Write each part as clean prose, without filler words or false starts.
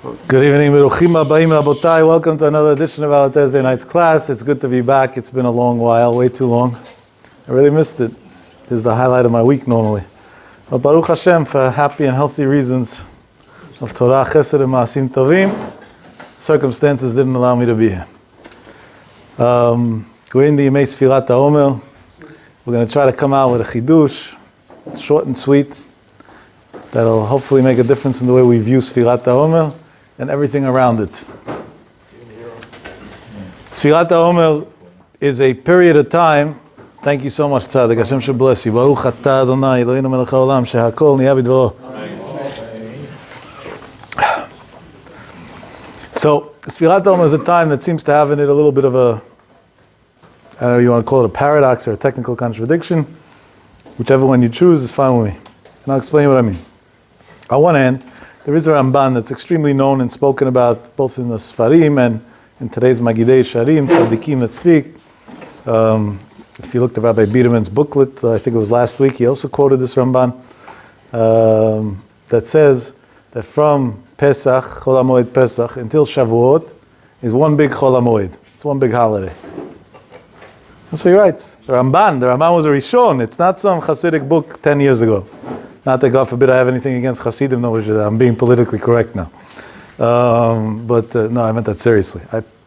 Good evening, Meruchim Habayim Rabotai. Welcome to another edition of our Thursday night's class. It's good to be back. It's been a long while, way too long. I really missed it. This is the highlight of my week normally. But Baruch Hashem, for happy and healthy reasons of Torah, Chesed, and Maasim Tovim, circumstances didn't allow me to be here. We're in the Yemei Sfirat Omer. We're going to try to come out with a chidush, short and sweet, that'll hopefully make a difference in the way we view Sfirat Omer and everything around it. Sfirat Omer is a period of time. Thank you so much, Tzaddik. Hashem should bless you. Baruch atah Adonai, Eloheinu melech haolam, shehakol niya b'dvaro. So, Sfirat Omer is a time that seems to have in it a little bit of a, I don't know if you want to call it a paradox or a technical contradiction. Whichever one you choose is fine with me. And I'll explain what I mean. On one hand, there is a Ramban that's extremely known and spoken about both in the Sfarim and in today's Magidei Sharim, Tzaddikim that speak. If you looked at Rabbi Biederman's booklet, I think it was last week, he also quoted this Ramban that says that from Pesach, Chol HaMoed Pesach, until Shavuot is one big Chol HaMoed. It's one big holiday. That's what he writes. The Ramban was a Rishon. It's not some Hasidic book 10 years ago. Not that, God forbid, I have anything against Hasidim, no, I'm being politically correct now. No, I meant that seriously.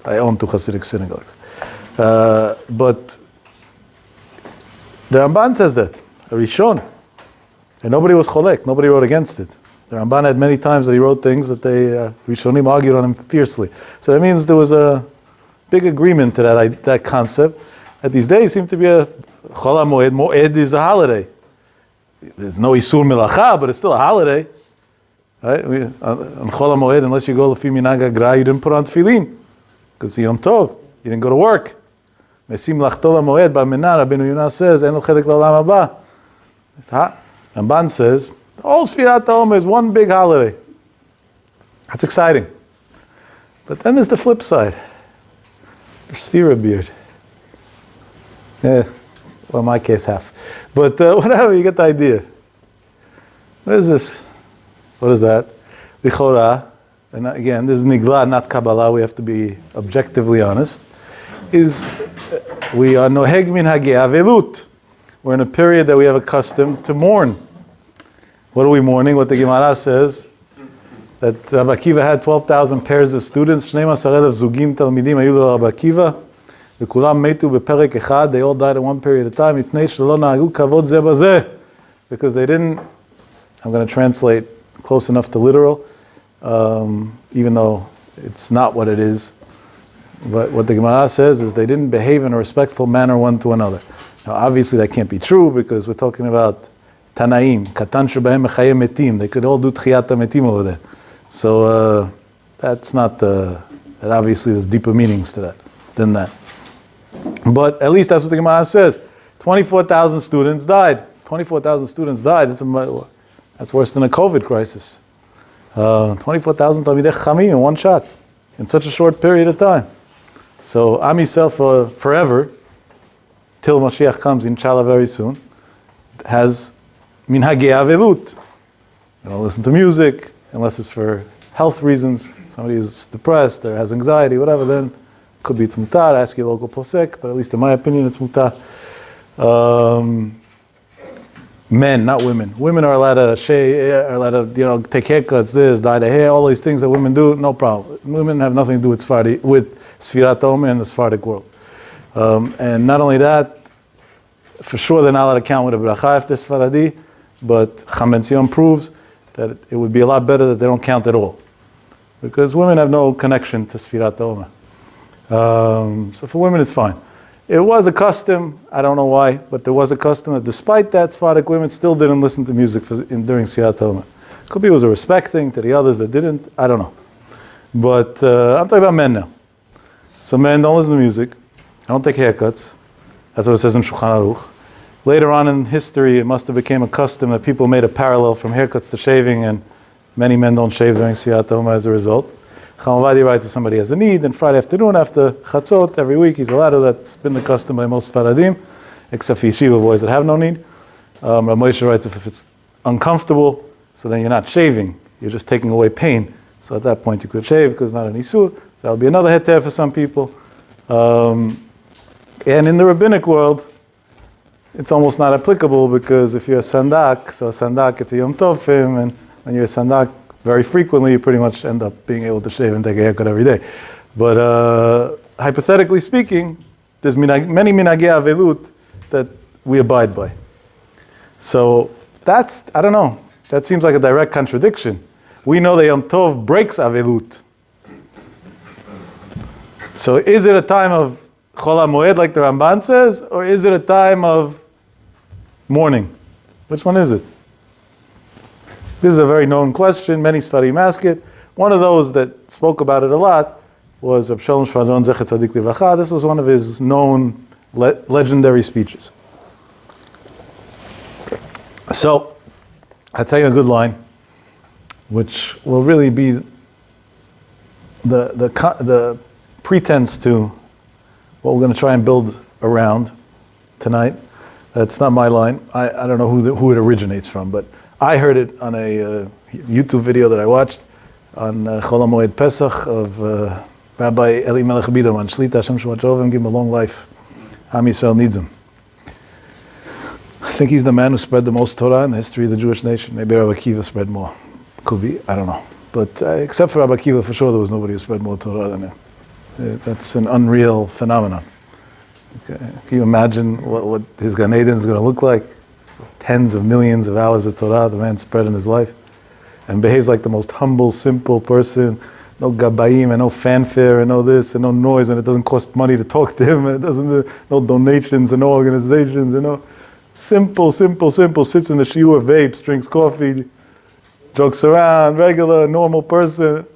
I own 2 Hasidic synagogues. But the Ramban says that, a Rishon. And nobody was cholek, nobody wrote against it. The Ramban had many times that he wrote things that they, Rishonim argued on him fiercely. So that means there was a big agreement to that concept. That these days seem to be a Chol HaMoed. Moed is a holiday. There's no Isur Milacha, but it's still a holiday. Right? On Chol HaMoed, unless you go Lefi Minhag HaGra, you didn't put on tefillin. Because it's Yom Tov. You didn't go to work. Mesim Lachtol HaMoed, Bar Menar, Rabbeinu Yonah says, En Lo Chedek L'Olam Haba. Ramban says, all Sfirat Omer is one big holiday. That's exciting. But then there's the flip side. The Sfira beard. Yeah, well, in my case, half. But whatever, you get the idea. What is this? What is that? Lichora, and again, this is Nigla, not Kabbalah, we have to be objectively honest, is we are Noheg min Hagei Avelut. We're in a period that we have a custom to mourn. What are we mourning? What the Gemara says, that Rabbi Akiva had 12,000 pairs of students, 12,000 zugim talmidim hayu l'Rabbi Akiva, וכולם מתו בפרק אחד, they all died in one period of time, מפני שלא נהגו כבוד זה בזה, because they didn't, I'm going to translate close enough to literal, even though it's not what it is. But what the Gemara says is they didn't behave in a respectful manner one to another. Now obviously that can't be true because we're talking about Tanaim, Katan shebahem mechayeh metim, they could all do tchiyat metim over there. So that's not, that obviously there's deeper meanings to that than that. But at least that's what the Gemara says. 24,000 students died. 24,000 students died. That's worse than a COVID crisis. 24,000 Talmidei Chachamim in one shot, in such a short period of time. So Am Yisrael forever, till Mashiach comes, inshallah, very soon, has Minhagei Avelut. You don't listen to music, unless it's for health reasons. Somebody who's depressed or has anxiety, whatever, then could be it's mutar, ask your local posek, but at least in my opinion it's mutar. Men, not women. Women are allowed to take haircuts, dye their hair, all these things that women do, no problem. Women have nothing to do with Sfirat Omer and the Sephardic world. And not only that, for sure they're not allowed to count with a bracha if they're Sfaradi, but Chametzion proves that it would be a lot better that they don't count at all. Because women have no connection to Sfirat Omer. So for women it's fine. It was a custom, I don't know why, but there was a custom that despite that, Sephardic women still didn't listen to music during Sfirat Omer. Could be it was a respect thing to the others that didn't, I don't know. But I'm talking about men now. So men don't listen to music, don't take haircuts. That's what it says in Shulchan Aruch. Later on in history, it must have become a custom that people made a parallel from haircuts to shaving, and many men don't shave during Sfirat Omer as a result. Chalavadi writes if somebody has a need, and Friday afternoon after Chatzot, every week he's allowed to. That's been the custom by most Faradim, except for yeshiva boys that have no need. Rav Moshe writes if it's uncomfortable, so then you're not shaving, you're just taking away pain. So at that point you could shave because it's not an isur. So that would be another heter for some people. And in the rabbinic world, it's almost not applicable because if you're a sandak, so a sandak it's a yom tovim, and when you're a sandak, very frequently you pretty much end up being able to shave and take a haircut every day. But hypothetically speaking, there's many minagei avelut that we abide by. So that's, I don't know, that seems like a direct contradiction. We know that Yom Tov breaks avelut. So is it a time of Chol HaMoed like the Ramban says, or is it a time of mourning? Which one is it? This is a very known question. Many Sfarim ask it. One of those that spoke about it a lot was Reb Shalom Shvadron Zecher Tzadik Livracha. This was one of his known legendary speeches. So, I'll tell you a good line, which will really be the pretense to what we're going to try and build around tonight. That's not my line. I don't know who it originates from, but I heard it on a YouTube video that I watched on Chol HaMoed Pesach of Rabbi Eli Melech Biderman. Shlita Hashem Shvat Shovim, give him a long life. Am Yisrael needs him. I think he's the man who spread the most Torah in the history of the Jewish nation. Maybe Rabbi Akiva spread more. Could be, I don't know. But except for Rabbi Akiva, for sure there was nobody who spread more Torah than him. That's an unreal phenomenon. Okay. Can you imagine what his Gan Eden is going to look like? Tens of millions of hours of Torah the man spread in his life. And behaves like the most humble, simple person. No gabayim and no fanfare and no this and no noise, and it doesn't cost money to talk to him, and it doesn't no donations and no organizations and no simple, sits in the shiur, vapes, drinks coffee, jokes around, regular, normal person.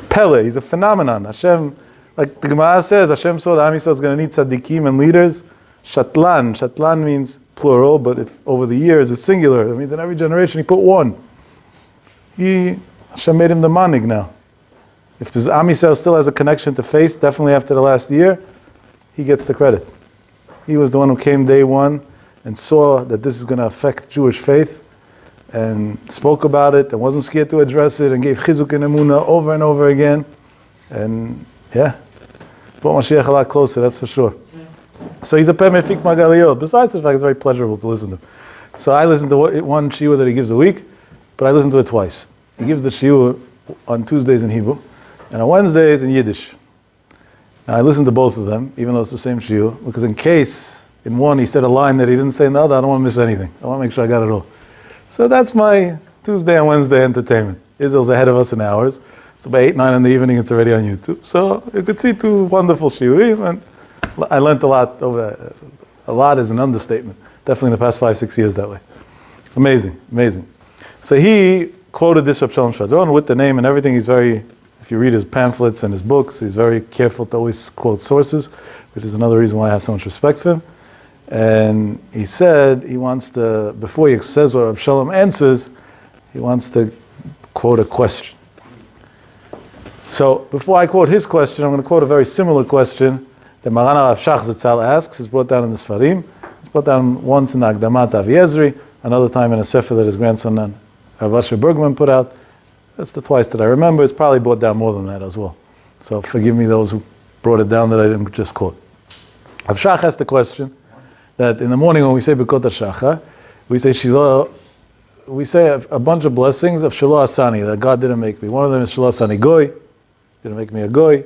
Pele, he's a phenomenon. Hashem, like the Gemara says, Hashem saw that Am Yisrael is going to need tzaddikim and leaders. Shatlan means plural, but if over the years it's singular. That means in every generation he put one. Hashem made him the manig now. If there's Am Yisrael still has a connection to faith, definitely after the last year, he gets the credit. He was the one who came day one and saw that this is going to affect Jewish faith and spoke about it and wasn't scared to address it and gave chizuk and emunah over and over again. And yeah, brought Mashiach a lot closer, that's for sure. So he's a peh mefik magaliyot. Besides the fact it's very pleasurable to listen to. So I listen to one shiur that he gives a week, but I listen to it twice. He gives the shiur on Tuesdays in Hebrew and on Wednesdays in Yiddish. Now I listen to both of them, even though it's the same shiur, because in case in one he said a line that he didn't say in the other, I don't want to miss anything. I want to make sure I got it all. So that's my Tuesday and Wednesday entertainment. Israel's ahead of us in hours. So by 8, 9 in the evening, it's already on YouTube. So you could see two wonderful shiurim, and I learned a lot over. A lot is an understatement. Definitely in the past 5, 6 years that way. Amazing. So he quoted this Reb Shalom Shvadron with the name and everything. He's very, if you read his pamphlets and his books, he's very careful to always quote sources, which is another reason why I have so much respect for him. And he said he wants to, before he says what Reb Shalom answers, he wants to quote a question. So before I quote his question, I'm going to quote a very similar question that Maran Rav Shach Zatzal asks. It's brought down in the Sfarim. It's brought down once in the Akdamat Avi Ezri, another time in a sefer that his grandson Rav Asher Bergman put out. That's the twice that I remember. It's probably brought down more than that as well. So forgive me those who brought it down that I didn't just quote. Rav Shach asked the question that in the morning when we say Bekot HaShachar, we say Shiloh, we say a bunch of blessings of Shiloh Asani, that God didn't make me. One of them is Shiloh Asani Goy, didn't make me a Goy.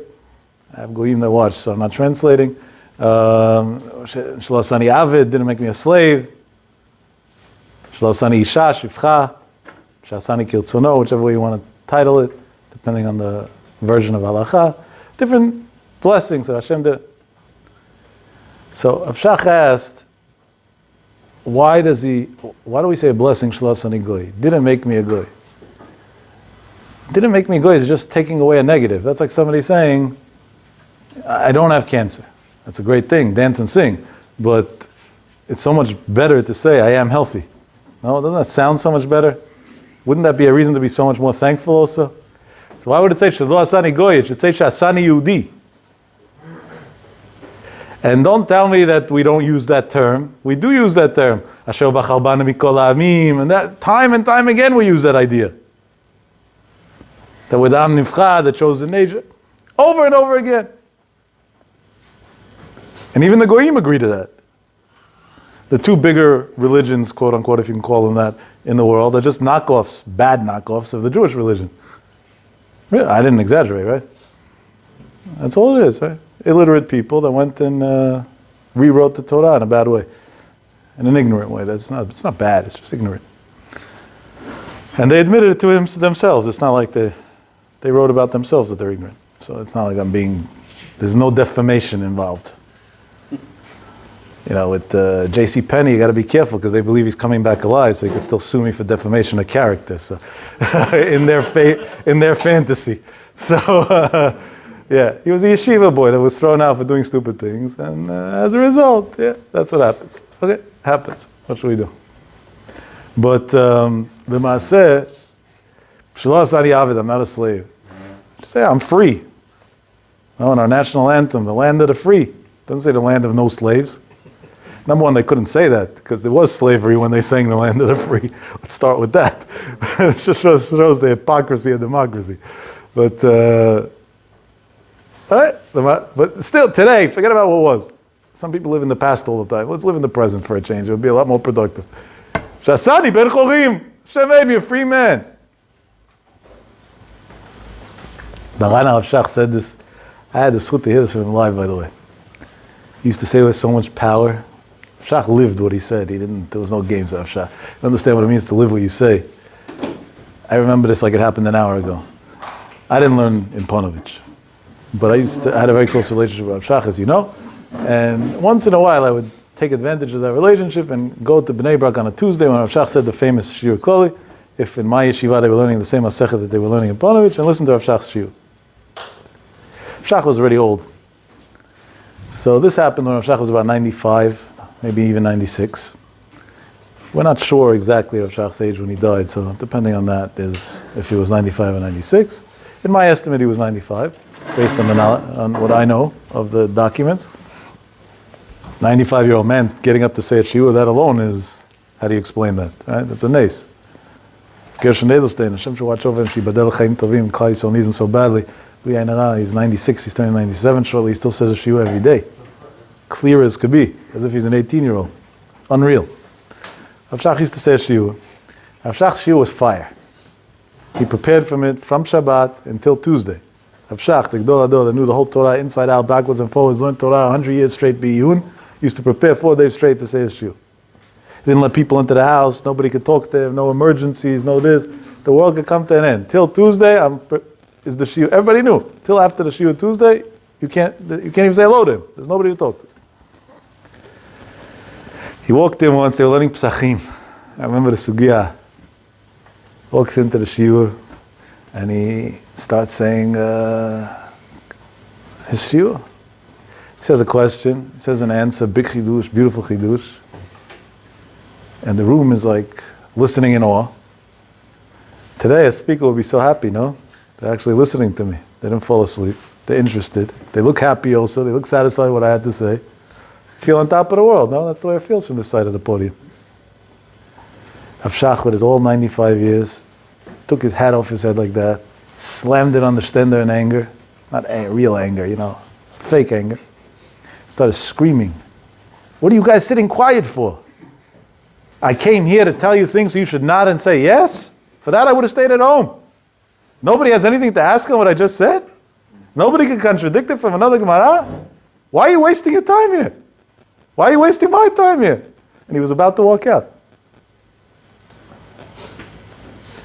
I have Goyim that watch, so I'm not translating. Shiloh Asani Avid, didn't make me a slave. Shiloh Asani Isha, Shifcha, Shasani Kirtzono, whichever way you want to title it, depending on the version of halacha. Different blessings that Hashem did. So Rav Shach asked, why do we say a blessing, Shiloh Asani Goy? Didn't make me a Goy. Didn't make me a Goy is just taking away a negative. That's like somebody saying, I don't have cancer. That's a great thing, dance and sing. But it's so much better to say, I am healthy. No, doesn't that sound so much better? Wouldn't that be a reason to be so much more thankful also? So why would it say, Shiloh Asani Goy? It should say, Shasani Yehudi. And don't tell me that we don't use that term. We do use that term. Asher bachar banu mikol ha'amim. And that time and time again we use that idea. That we're the Am Nivchad, the chosen nation. Over and over again. And even the Goyim agree to that. The two bigger religions, quote unquote, if you can call them that, in the world are just knockoffs, bad knockoffs of the Jewish religion. Really, I didn't exaggerate, right? That's all it is, right? Illiterate people that went and rewrote the Torah in a bad way. In an ignorant way. It's not bad, it's just ignorant. And they admitted it to themselves. It's not like they wrote about themselves that they're ignorant. So it's not like there's no defamation involved. You know, with J.C. Penney, you got to be careful because they believe he's coming back alive, so he can still sue me for defamation of character. So, in their fantasy. So, yeah, he was a yeshiva boy that was thrown out for doing stupid things, and as a result, yeah, that's what happens. Okay, happens. What should we do? But the maaseh, I'm not a slave. Just say I'm free. No, in our national anthem, the land of the free. It doesn't say the land of no slaves. Number one, they couldn't say that because there was slavery when they sang the land of the free. Let's start with that. It just shows the hypocrisy of democracy. But still, today, forget about what was. Some people live in the past all the time. Let's live in the present for a change. It would be a lot more productive. Shasani ben chorim. Hashem made me a free man. The Ran Rav Shach said this. I had the zchut to hear this from him live, by the way. He used to say with so much power. Shach lived what he said. There was no games with Shach. You understand what it means to live what you say. I remember this like it happened an hour ago. I didn't learn in Ponovich. But I had a very close relationship with Shach, as you know. And once in a while I would take advantage of that relationship and go to Bnei Brak on a Tuesday when Rav Shach said the famous Shiur Kloli, if in my yeshiva they were learning the same Masechet that they were learning in Ponovich, and listen to Rav Shach's Shiur. Shach was already old. So this happened when Rav Shach was about 95, maybe even 96. We're not sure exactly Rav Shach's age when he died, so depending on that is if he was 95 or 96. In my estimate, he was 95, based on what I know of the documents. 95-year-old man getting up to say a shiur, that alone is, how do you explain that? Right? That's a nace. Gershon Edelstein, Hashem should watch over him, Shibadel Chaim Tovim, Klal Yisrael needs him so badly. He's 96, he's turning 97 shortly, he still says a shiur every day. Clear as could be, as if he's an 18-year-old. Unreal. Rav Shach used to say a shiur. Rav Shach's shiur was fire. He prepared from it from Shabbat until Tuesday. Rav Shach, the Gdol Ador, that knew the whole Torah inside out, backwards and forwards, learned Torah 100 years straight, B'iyun, used to prepare 4 days straight to say his shiur. He didn't let people into the house, nobody could talk to him, no emergencies, no this. The world could come to an end. Till Tuesday, is the shiur. Everybody knew. Till after the shiur Tuesday, you can't even say hello to him. There's nobody to talk to. He walked in once, they were learning Psachim. I remember the Sugya. Walks into the shiur, and he starts saying his shiur. He says a question, he says an answer, big chidush, beautiful chidush. And the room is like listening in awe. Today a speaker will be so happy, no? They're actually listening to me. They didn't fall asleep. They're interested. They look happy also. They look satisfied with what I had to say. Feel on top of the world, no? That's the way it feels from this side of the podium. Rav Shach, with his all 95 years, took his hat off his head like that, slammed it on the stender in anger. Not real anger, fake anger. Started screaming. What are you guys sitting quiet for? I came here to tell you things so you should nod and say yes? For that I would have stayed at home. Nobody has anything to ask on what I just said? Nobody can contradict it from another Gemara? Why are you wasting your time here? Why are you wasting my time here? And he was about to walk out.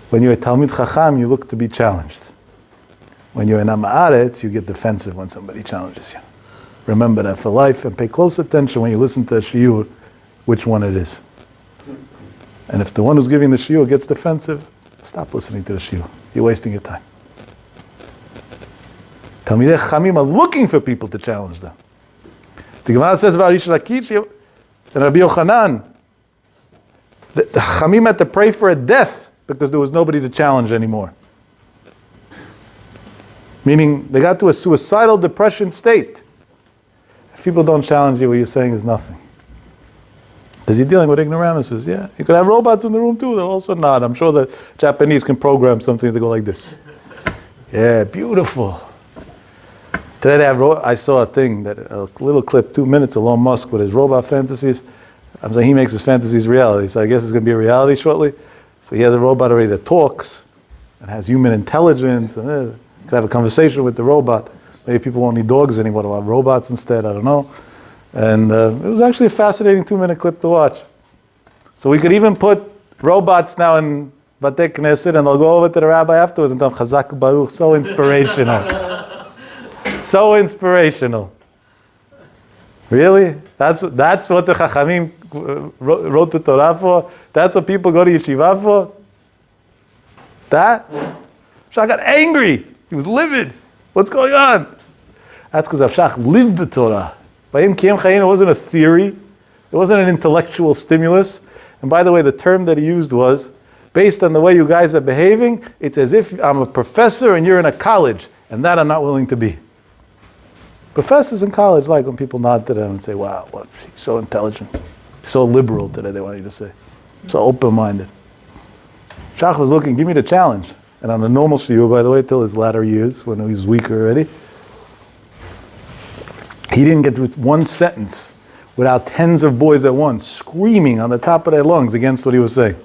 When you're a Talmid Chacham, you look to be challenged. When you're an Am Haaretz, you get defensive when somebody challenges you. Remember that for life, and pay close attention when you listen to a shiur, which one it is. And if the one who's giving the shiur gets defensive, stop listening to the shiur. You're wasting your time. Talmidei Chachamim are looking for people to challenge them. The Gemara says about Rish Lakish and Rabbi Yochanan, the Chachamim had to pray for a death because there was nobody to challenge anymore. Meaning they got to a suicidal depression state. If people don't challenge you, what you're saying is nothing. Because you're dealing with ignoramuses. Yeah, you could have robots in the room too. They'll also nod. I'm sure the Japanese can program something to go like this. Yeah, beautiful. Today they have, I saw a thing, a little clip, 2 minutes, Elon Musk with his robot fantasies. I'm saying he makes his fantasies reality, so I guess it's going to be a reality shortly. So he has a robot already that talks and has human intelligence, and could have a conversation with the robot. Maybe people won't need dogs anymore, they'll have robots instead, I don't know. And it was actually a fascinating 2-minute clip to watch. So we could even put robots now in Batei Knesset, and they'll go over to the rabbi afterwards and tell him, Chazak Baruch, so inspirational. So inspirational. Really? That's what the Chachamim wrote the Torah for? That's what people go to yeshiva for? That? Shach got angry. He was livid. What's going on? That's because Shach lived the Torah. By him, Kiyam Chayin, it wasn't a theory. It wasn't an intellectual stimulus. And by the way, the term that he used was, based on the way you guys are behaving, it's as if I'm a professor and you're in a college, and that I'm not willing to be. Professors in college like when people nod to them and say, wow, what, he's so intelligent. So liberal today, they want you to say. So open-minded. Shach was looking, give me the challenge. And on a normal shiur, by the way, till his latter years, when he was weaker already, he didn't get through one sentence without tens of boys at once screaming on the top of their lungs against what he was saying.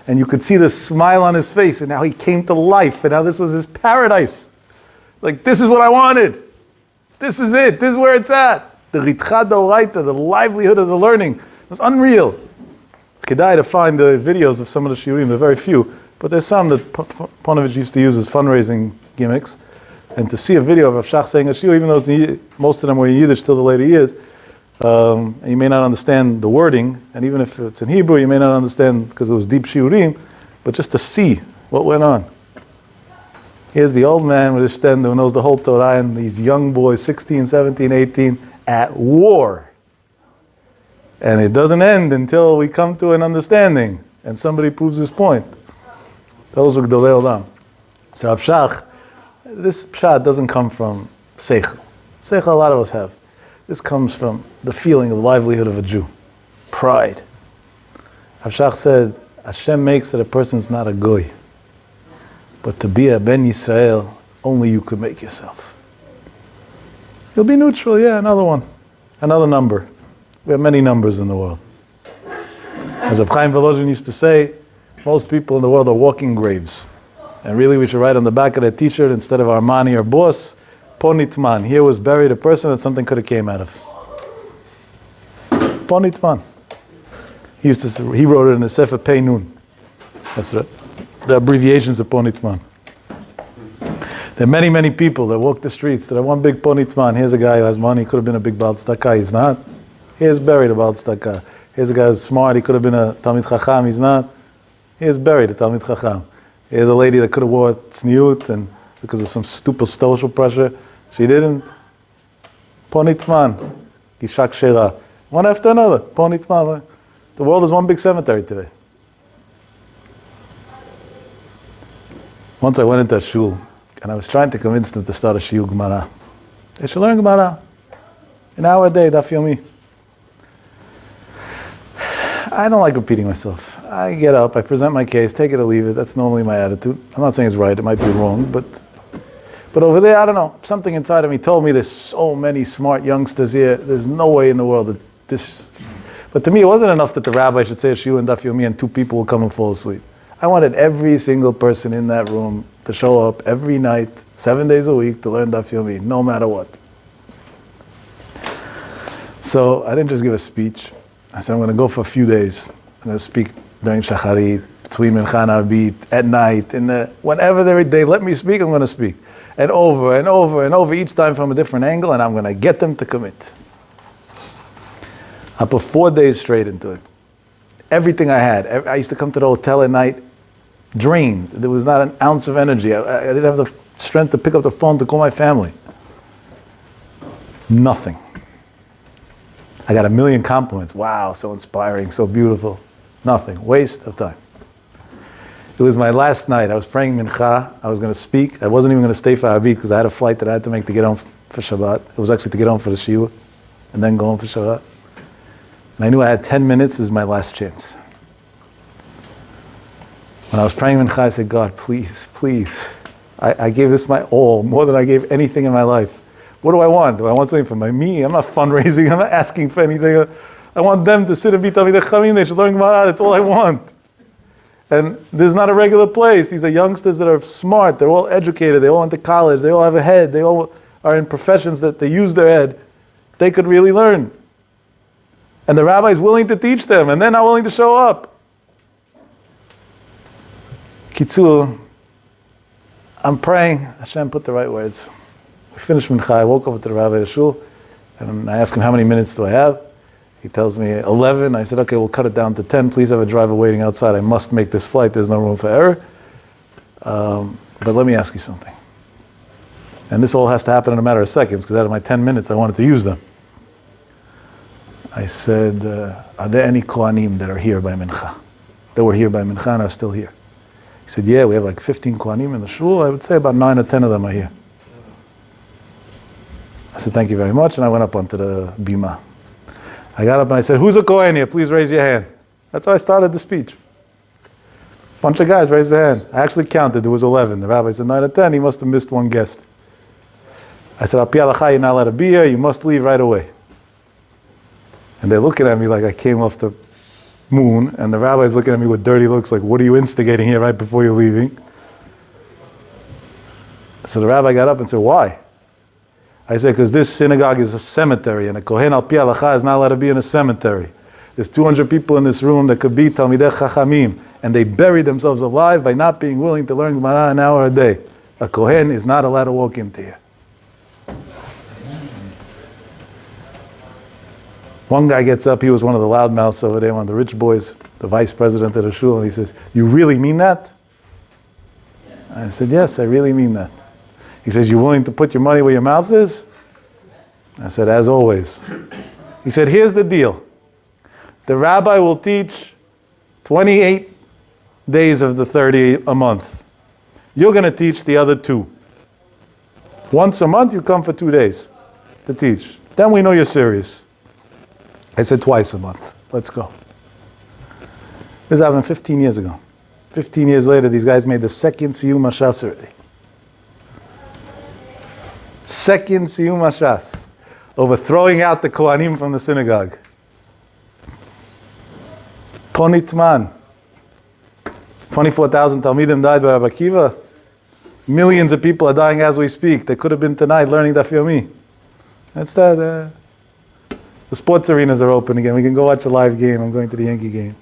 And you could see the smile on his face, and now he came to life, and now this was his paradise. Like, this is what I wanted. This is it. This is where it's at. The ritcha d'oraita, the livelihood of the learning. It was unreal. It's kedai to find the videos of some of the shiurim. There are very few, but there's some that Ponovich used to use as fundraising gimmicks. And to see a video of Rav Shach saying a shiur, even though most of them were in Yiddish till the later years, and you may not understand the wording, and even if it's in Hebrew, you may not understand because it was deep shiurim, but just to see what went on. Here's the old man with his stand who knows the whole Torah, and these young boys, 16, 17, 18, at war. And it doesn't end until we come to an understanding, and somebody proves his point. Those are Gdolei Olam. So Rav Shach, this pshat doesn't come from seichel. Seichel a lot of us have. This comes from the feeling of livelihood of a Jew. Pride. Rav Shach said, Hashem makes that a person's not a goy. But to be a Ben Yisrael, only you could make yourself. You'll be neutral, yeah, another one. Another number. We have many numbers in the world. As Reb Chaim Volozhin used to say, most people in the world are walking graves. And really we should write on the back of that t-shirt, instead of Armani or Boss, Ponitman. Here was buried a person that something could have came out of. Ponitman. He wrote it in the Sefer Pei Nun. That's right. The abbreviations of Ponitman. There are many, many people that walk the streets that have one big Ponitman. Here's a guy who has money, he could have been a big Baal Tzedakah, he's not. Here's buried a Baal Tzedakah. Here's a guy who's smart, he could have been a Talmid Chacham, he's not. Here's buried a Talmid Chacham. Here's a lady that could have wore tzniut, and because of some stupid social pressure, she didn't. Ponitman. Gishak Shera. One after another. Ponitman. The world is one big cemetery today. Once I went into a shul, and I was trying to convince them to start a shiur Gemara. They should learn Gemara. An hour a day, daf yomi. I don't like repeating myself. I get up, I present my case, take it or leave it. That's normally my attitude. I'm not saying it's right, it might be wrong, but over there, I don't know. Something inside of me told me there's so many smart youngsters here. There's no way in the world that this... But to me, it wasn't enough that the rabbi should say a shiur and daf yomi and 2 people will come and fall asleep. I wanted every single person in that room to show up every night, 7 days a week, to learn daf yomi, no matter what. So I didn't just give a speech. I said, I'm going to go for a few days. I'm going to speak during Shacharit, between Mincha and Arbit, at night, whenever they let me speak, I'm going to speak. And over and over and over, each time from a different angle, and I'm going to get them to commit. I put 4 days straight into it. Everything I had. I used to come to the hotel at night, drained. There was not an ounce of energy. I didn't have the strength to pick up the phone to call my family. Nothing. I got a million compliments. Wow, so inspiring, so beautiful. Nothing. Waste of time. It was my last night. I was praying Mincha. I was going to speak. I wasn't even going to stay for Arbit because I had a flight that I had to make to get home for Shabbat. It was actually to get home for the shiur and then go home for Shabbat. And I knew I had 10 minutes. This is my last chance. When I was praying Mincha, I said, God, please, please, I gave this my all, more than I gave anything in my life. What do I want? Do I want something for me? I'm not fundraising. I'm not asking for anything. I want them to sit and be Talmidei Chachamim. They should learn Gemara. That's all I want. And this is not a regular place. These are youngsters that are smart. They're all educated. They all went to college. They all have a head. They all are in professions that they use their head. They could really learn. And the rabbi is willing to teach them, and they're not willing to show up. Kitzur, I'm praying. Hashem put the right words. We finished mincha. I woke up with the rabbi at the shul, and I asked him, how many minutes do I have? He tells me 11. I said, okay, we'll cut it down to 10. Please have a driver waiting outside. I must make this flight. There's no room for error. But let me ask you something. And this all has to happen in a matter of seconds, because out of my 10 minutes, I wanted to use them. I said, are there any Kohanim that are here by Mincha? That were here by Mincha and are still here? He said, yeah, we have like 15 Kohanim in the shul. I would say about 9 or 10 of them are here. I said, thank you very much. And I went up onto the bima. I got up and I said, who's a Kohen here? Please raise your hand. That's how I started the speech. A bunch of guys raised their hand. I actually counted. There was 11. The rabbi said 9 or 10. He must have missed one guest. I said, Al pi halacha, you're not allowed to be here. You must leave right away. And they're looking at me like I came off the moon. And the rabbi's looking at me with dirty looks like, what are you instigating here right before you're leaving? So the rabbi got up and said, why? I said, because this synagogue is a cemetery, and a Kohen al pi halacha is not allowed to be in a cemetery. There's 200 people in this room that could be Talmidei Chachamim, and they buried themselves alive by not being willing to learn Gemara an hour a day. A Kohen is not allowed to walk into here. One guy gets up, he was one of the loudmouths over there, one of the rich boys, the vice president of the shul, and he says, you really mean that? I said, yes, I really mean that. He says, you're willing to put your money where your mouth is? I said, as always. He said, here's the deal. The rabbi will teach 28 days of the 30 a month. You're going to teach the other 2. Once a month, you come for 2 days to teach. Then we know you're serious. I said, twice a month. Let's go. This happened 15 years ago. 15 years later, these guys made the second Siyum Hashas already. Second Siyum Hashas. Over throwing out the Kohanim from the synagogue. Ponitman. 24,000 Talmidim died by Rabbi Akiva. Millions of people are dying as we speak. They could have been tonight learning Daf Yomi. That's that. The sports arenas are open again. We can go watch a live game. I'm going to the Yankee game.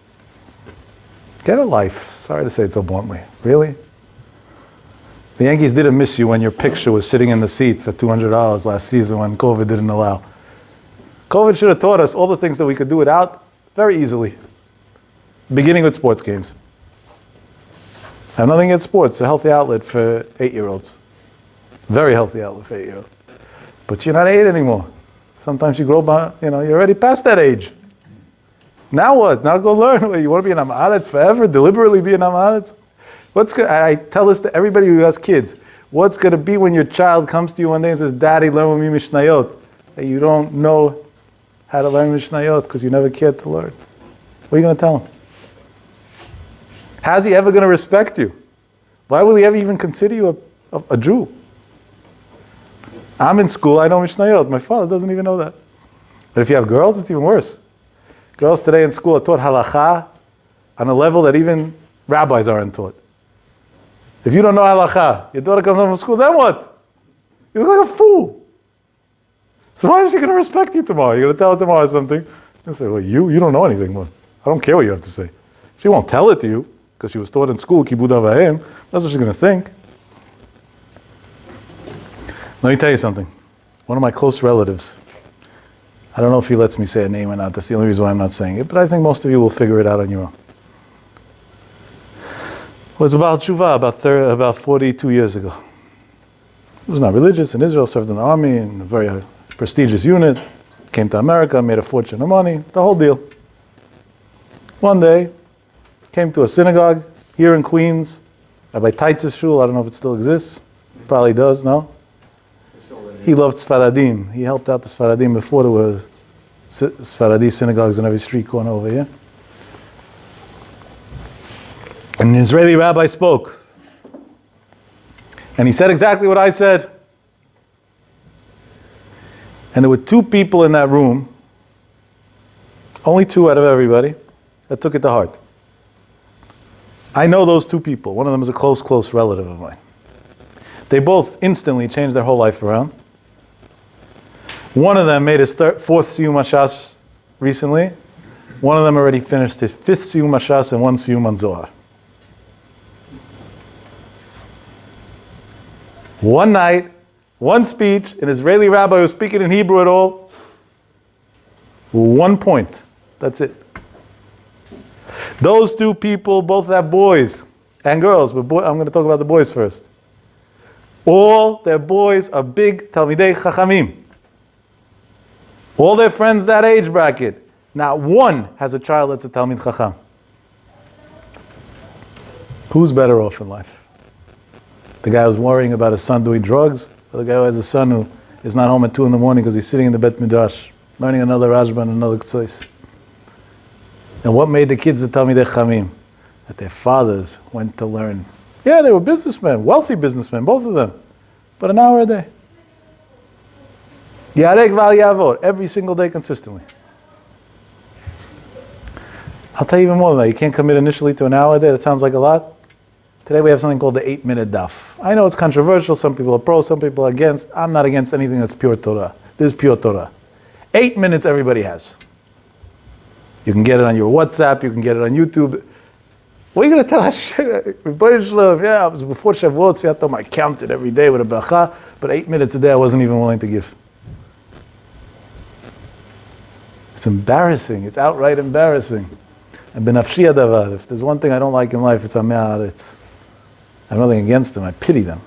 Get a life. Sorry to say it so bluntly. Really? The Yankees didn't miss you when your picture was sitting in the seat for $200 last season when COVID didn't allow. COVID should have taught us all the things that we could do without very easily. Beginning with sports games. I have nothing against sports. It's a healthy outlet for 8-year-olds. Very healthy outlet for 8-year-olds. But you're not 8 anymore. Sometimes you grow by, you're already past that age. Now what? Now go learn. You want to be an Amaretz forever? Deliberately be an Amaretz? I tell this to everybody who has kids. What's going to be when your child comes to you one day and says, Daddy, learn with me Mishnayot? And you don't know how to learn Mishnayot because you never cared to learn. What are you going to tell him? How's he ever going to respect you? Why will he ever even consider you a Jew? I'm in school, I know Mishnayot. My father doesn't even know that. But if you have girls, it's even worse. Girls today in school are taught halacha on a level that even rabbis aren't taught. If you don't know halacha, your daughter comes home from school, then what? You look like a fool. So why is she going to respect you tomorrow? You're going to tell her tomorrow something. You'll say, well, you don't know anything. Well, I don't care what you have to say. She won't tell it to you because she was taught in school, kibud avayim. That's what she's going to think. Let me tell you something. One of my close relatives, I don't know if he lets me say a name or not. That's the only reason why I'm not saying it. But I think most of you will figure it out on your own. It was about Tshuva, about 42 years ago. He was not religious in Israel, served in the army, in a very prestigious unit, came to America, made a fortune of money, the whole deal. One day, came to a synagogue here in Queens, Rabbi Taitz's shul, I don't know if it still exists. Probably does, no? He loved Sfaradim. He helped out the Sfaradim before there were Sfaradi synagogues in every street corner over here. And an Israeli rabbi spoke. And he said exactly what I said. And there were two people in that room, only two out of everybody, that took it to heart. I know those two people. One of them is a close relative of mine. They both instantly changed their whole life around. One of them made his fourth Siyum Hashas recently. One of them already finished his fifth Siyum Hashas and one Siyum on Zohar. One night, one speech, an Israeli rabbi who's speaking in Hebrew at all. 1 point. That's it. Those two people both have boys and girls, but I'm going to talk about the boys first. All their boys are big Talmidei Chachamim. All their friends that age bracket. Not one has a child that's a Talmid Chacham. Who's better off in life? The guy who's worrying about his son doing drugs, or the guy who has a son who is not home at 2 a.m. because he's sitting in the Bet Midrash, learning another Rashba and another Ktsois. And what made the kids the Talmidei Chachamim? That their fathers went to learn. Yeah, they were businessmen, wealthy businessmen, both of them. But an hour a day. Yarek val yavor, every single day consistently. I'll tell you even more than that. You can't commit initially to an hour a day. That sounds like a lot. Today we have something called the 8-minute daf. I know it's controversial. Some people are pro, some people are against. I'm not against anything that's pure Torah. This is pure Torah. 8 minutes everybody has. You can get it on your WhatsApp. You can get it on YouTube. What are you going to tell Hashem? Yeah, it was before Shavuot, I counted every day with a bracha, but 8 minutes a day I wasn't even willing to give. It's embarrassing. It's outright embarrassing. And benafshi adavar. If there's one thing I don't like in life, it's amei haaretz. I have nothing against them. I pity them.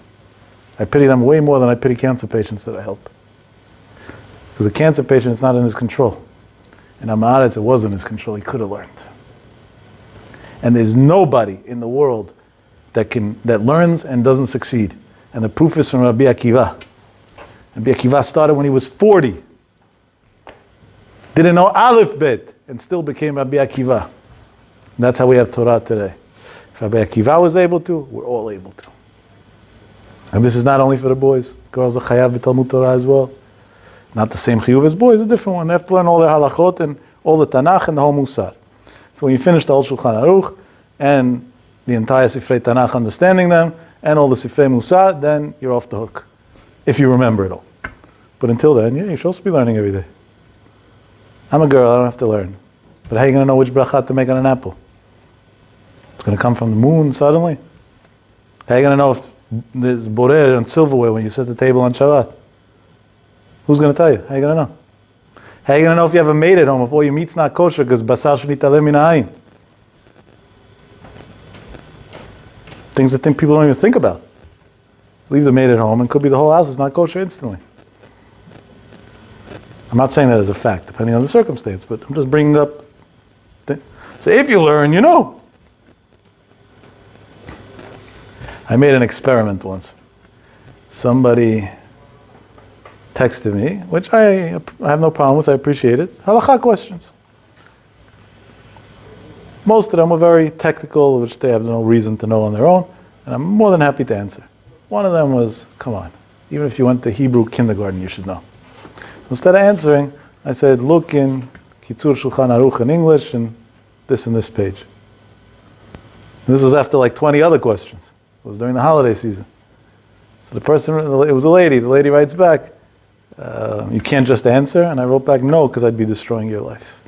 I pity them way more than I pity cancer patients that I help. Because a cancer patient is not in his control. And amei haaretz, it was in his control. He could have learned. And there's nobody in the world that learns and doesn't succeed. And the proof is from Rabbi Akiva. Rabbi Akiva started when he was 40. Didn't know Aleph Bet, and still became Rabbi Akiva. And that's how we have Torah today. If Rabbi Akiva was able to, we're all able to. And this is not only for the boys. Girls are chayav v'talmud Torah as well. Not the same chiyuv as boys, a different one. They have to learn all their halachot and all the Tanakh and the whole Musar. So when you finish the whole Shulchan Aruch and the entire Sifrei Tanakh, understanding them, and all the Sifrei Musar, then you're off the hook. If you remember it all. But until then, yeah, you're supposed to be learning every day. I'm a girl, I don't have to learn. But how are you going to know which bracha to make on an apple? It's going to come from the moon suddenly? How are you going to know if there's borer and silverware when you set the table on Shabbat? Who's going to tell you? How are you going to know? How are you going to know if you have a maid at home if all your meat's not kosher because basar shenitaleh min ha'ayin? Things that people don't even think about. Leave the maid at home and could be the whole house is not kosher instantly. I'm not saying that as a fact, depending on the circumstance, but I'm just bringing up. So if you learn, you know. I made an experiment once. Somebody texted me, which I have no problem with, I appreciate it. Halakha questions. Most of them were very technical, which they have no reason to know on their own, and I'm more than happy to answer. One of them was, come on, even if you went to Hebrew kindergarten, you should know. Instead of answering, I said, look in Kitzur Shulchan Aruch in English and this page. And this was after like 20 other questions. It was during the holiday season. So the person, it was a lady. The lady writes back, you can't just answer. And I wrote back, no, because I'd be destroying your life.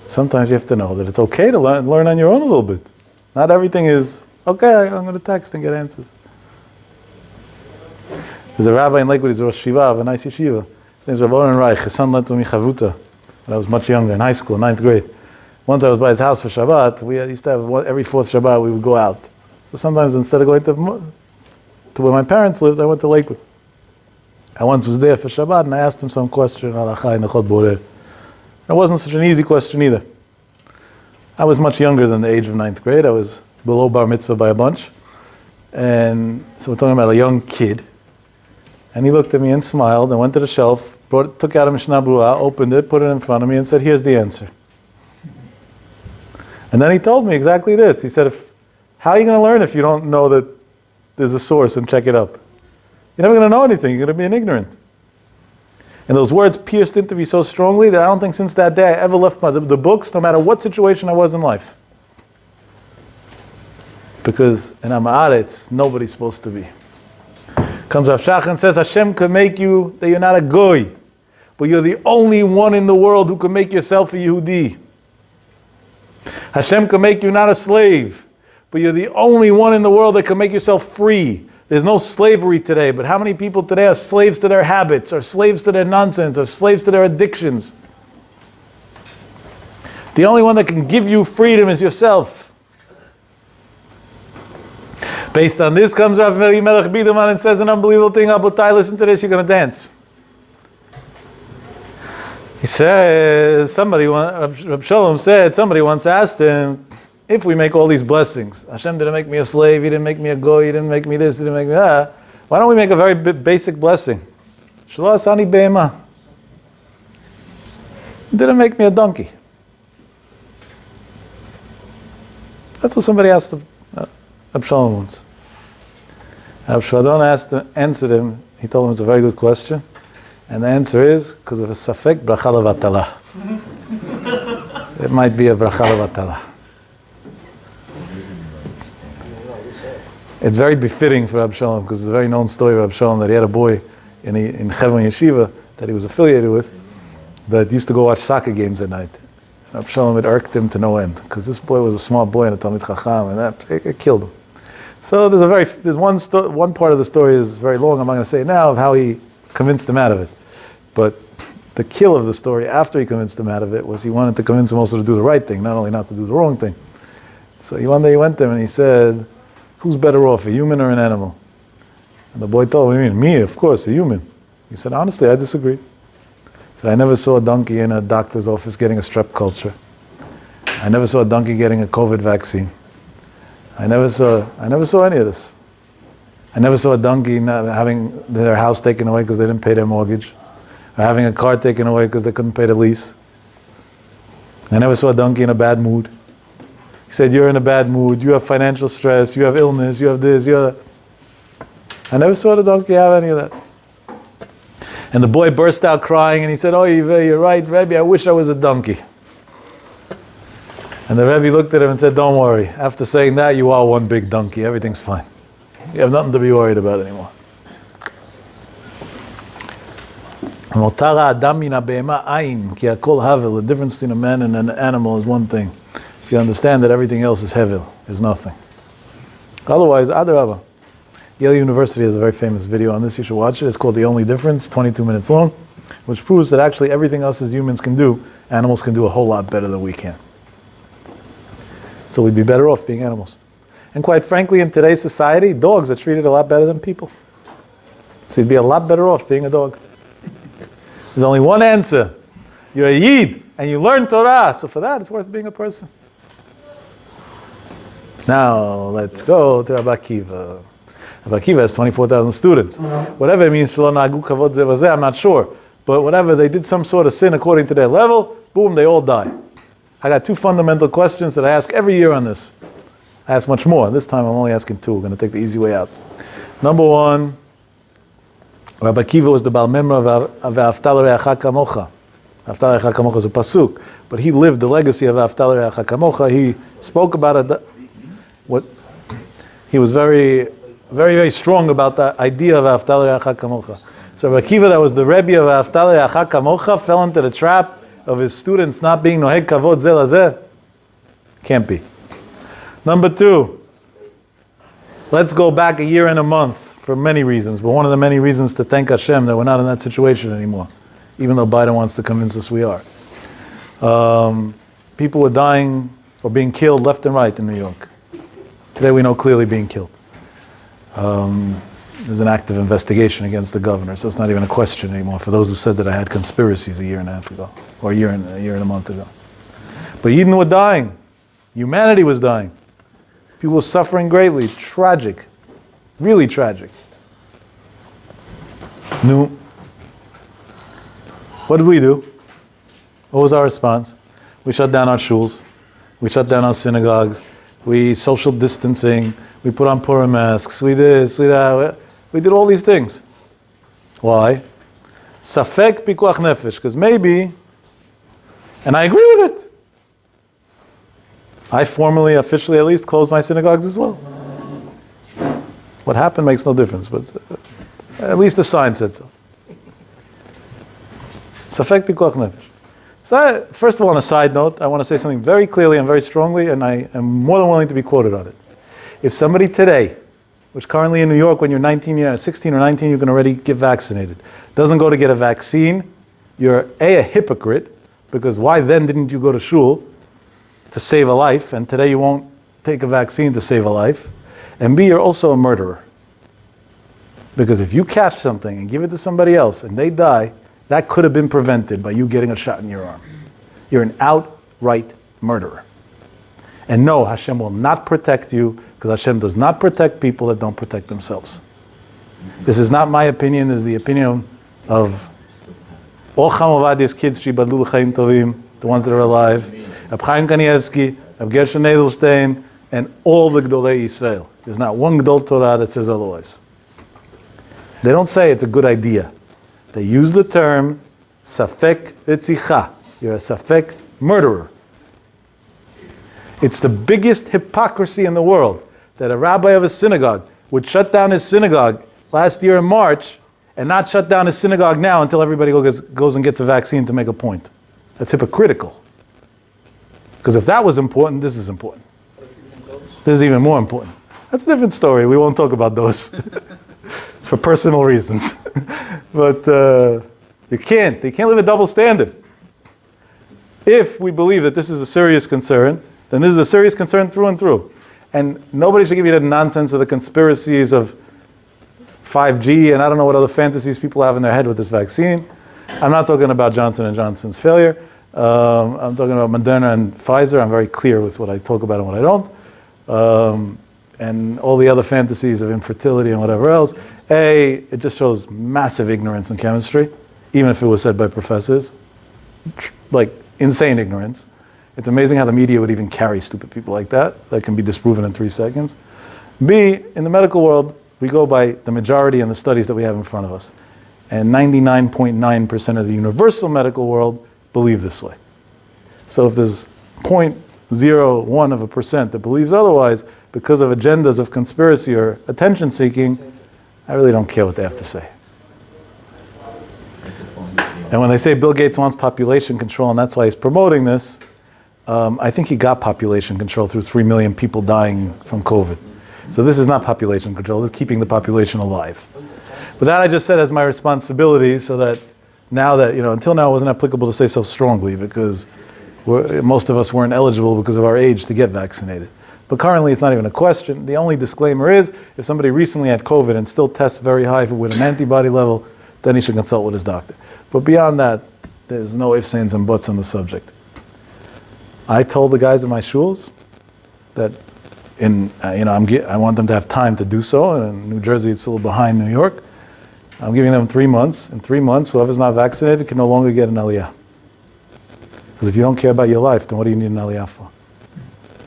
Sometimes you have to know that it's okay to learn on your own a little bit. Not everything is, okay, I'm going to text and get answers. There's a rabbi in Lakewood, he's a Rosh Shiva of a nice yeshiva. His name's Rav Oren Reich. His son lent to me Chavruta when I was much younger, in high school, 9th grade. Once I was by his house for Shabbat, we used to have, every fourth Shabbat we would go out. So sometimes instead of going to where my parents lived, I went to Lakewood. I once was there for Shabbat and I asked him some question, Halakha in Nechot Boreh. It wasn't such an easy question either. I was much younger than the age of 9th grade. I was below bar mitzvah by a bunch. And so we're talking about a young kid. And he looked at me and smiled and went to the shelf, took out a Mishnah Berurah, opened it, put it in front of me and said, here's the answer. And then he told me exactly this. He said, how are you going to learn if you don't know that there's a source and check it up. You're never going to know anything. You're going to be an ignorant. And those words pierced into me so strongly that I don't think since that day I ever left the books, no matter what situation I was in life. Because in Ha'aretz, nobody's supposed to be. Comes Rav Shach and says, Hashem could make you that you're not a goy, but you're the only one in the world who can make yourself a Yehudi. Hashem can make you not a slave, but you're the only one in the world that can make yourself free. There's no slavery today, but how many people today are slaves to their habits, are slaves to their nonsense, are slaves to their addictions? The only one that can give you freedom is yourself. Based on this comes Rav Melech Biderman and says an unbelievable thing. Abotai, listen to this, you're going to dance. He says, Rab Shalom said, somebody once asked him, if we make all these blessings, Hashem didn't make me a slave, He didn't make me a goy, He didn't make me this, He didn't make me that, why don't we make a very basic blessing? Shelo asani be'ema. He didn't make me a donkey. That's what somebody asked Rab Shalom once. Rab Shvadon answered him, he told him it's a very good question. And the answer is, because of a safek, bracha levatala. It might be a bracha levatala. It's very befitting for Rab Shalom, because it's a very known story of Rab Shalom that he had a boy in Chevron Yeshiva that he was affiliated with that used to go watch soccer games at night. And Rab Shalom had irked him to no end, because this boy was a smart boy and a Talmid Chacham, and it killed him. So there's one part of the story is very long, I'm not going to say it now, of how he convinced him out of it. But the kill of the story after he convinced him out of it was he wanted to convince him also to do the right thing, not only not to do the wrong thing. So one day he went to him and he said, who's better off, a human or an animal? And the boy told him, what do you mean? Me, of course, a human. He said, honestly, I disagree. He said, I never saw a donkey in a doctor's office getting a strep culture. I never saw a donkey getting a COVID vaccine. I never saw any of this. I never saw a donkey not having their house taken away because they didn't pay their mortgage, or having a car taken away because they couldn't pay the lease. I never saw a donkey in a bad mood. He said, you're in a bad mood, you have financial stress, you have illness, you have this, you have that. I never saw the donkey have any of that. And the boy burst out crying and he said, oh, you're right, Rebbe, I wish I was a donkey. And the Rebbe looked at him and said, don't worry. After saying that, you are one big donkey. Everything's fine. You have nothing to be worried about anymore. The difference between a man and an animal is one thing. If you understand that everything else is hevel, is nothing. Otherwise, adrabah. Yale University has a very famous video on this. You should watch it. It's called The Only Difference, 22 minutes long, which proves that actually everything else as humans can do, animals can do a whole lot better than we can. So we'd be better off being animals. And quite frankly, in today's society, dogs are treated a lot better than people. So you'd be a lot better off being a dog. There's only one answer. You're a Yid, and you learn Torah. So for that, it's worth being a person. Now, let's go to Rabbi Akiva. Rabbi Akiva has 24,000 students. Whatever it means, I'm not sure. But whatever, they did some sort of sin according to their level, boom, they all die. I got two fundamental questions that I ask every year on this. I ask much more. This time I'm only asking two. We're going to take the easy way out. Number one, Rabbi Akiva was the Baal Memra of V'ahavta l'reacha kamocha. V'ahavta l'reacha kamocha is a pasuk, but he lived the legacy of V'ahavta l'reacha kamocha. He spoke about it. He was very, very, very strong about the idea of V'ahavta l'reacha kamocha. So Rabbi Akiva, that was the Rebbe of V'ahavta l'reacha kamocha, fell into the trap of his students not being noheg kavod zeh lazeh. Can't be. Number two, let's go back a year and a month for many reasons, but one of the many reasons to thank Hashem that we're not in that situation anymore, even though Biden wants to convince us we are. People were dying or being killed left and right in New York. Today we know clearly being killed. There's an active investigation against the governor, so it's not even a question anymore for those who said that I had conspiracies a year and a half ago, or a year and a month ago. But Eden were dying. Humanity was dying. People were suffering greatly. Tragic. Really tragic. No. What did we do? What was our response? We shut down our shuls. We shut down our synagogues. We social distancing. We put on Purim masks. We this, we that. We did all these things. Why? Safek pikuach nefesh. Because maybe, and I agree with it. I formally, officially at least, closed my synagogues as well. What happened makes no difference, but at least the sign said so. Safek pikuach nefesh. So first of all, on a side note, I want to say something very clearly and very strongly, and I am more than willing to be quoted on it. If somebody today, which currently in New York, when you're 16 or 19, you can already get vaccinated, doesn't go to get a vaccine, you're a hypocrite, because why then didn't you go to shul to save a life, and today you won't take a vaccine to save a life, and B, you're also a murderer. Because if you catch something and give it to somebody else and they die, that could have been prevented by you getting a shot in your arm. You're an outright murderer. And no, Hashem will not protect you, because Hashem does not protect people that don't protect themselves. This is not my opinion, this is the opinion of all Cham Ovadia's kids, Shibadlu L'Chaim Tovim, the ones that are alive, Reb Chaim Kanievsky, Reb Gershon Edelstein, and all the Gdolei Yisrael. There's not one Gdol Torah that says otherwise. They don't say it's a good idea. They use the term Safek Ritzicha. You're a Safek murderer. It's the biggest hypocrisy in the world that a rabbi of a synagogue would shut down his synagogue last year in March and not shut down his synagogue now until everybody goes and gets a vaccine to make a point. That's hypocritical. Because if that was important, this is important. This is even more important. That's a different story. We won't talk about those for personal reasons. But you can't live a double standard. If we believe that this is a serious concern, then this is a serious concern through and through. And nobody should give you the nonsense of the conspiracies of 5G and I don't know what other fantasies people have in their head with this vaccine. I'm not talking about Johnson & Johnson's failure. I'm talking about Moderna and Pfizer. I'm very clear with what I talk about and what I don't. And all the other fantasies of infertility and whatever else. It just shows massive ignorance in chemistry, even if it was said by professors. Like, insane ignorance. It's amazing how the media would even carry stupid people like that. That can be disproven in 3 seconds. B, in the medical world, we go by the majority and the studies that we have in front of us. And 99.9% of the universal medical world believe this way. So if there's 0.01% that believes otherwise, because of agendas of conspiracy or attention seeking, I really don't care what they have to say. And when they say Bill Gates wants population control and that's why he's promoting this, I think he got population control through 3 million people dying from COVID. So this is not population control, this is keeping the population alive. But that I just said as my responsibility, so that now that, until now it wasn't applicable to say so strongly because most of us weren't eligible because of our age to get vaccinated. But currently it's not even a question. The only disclaimer is, if somebody recently had COVID and still tests very high with an antibody level, then he should consult with his doctor. But beyond that, there's no ifs, ands, and buts on the subject. I told the guys in my shuls that I want them to have time to do so. And in New Jersey, it's a little behind New York. I'm giving them 3 months. In 3 months, whoever's not vaccinated can no longer get an aliyah. Because if you don't care about your life, then what do you need an aliyah for?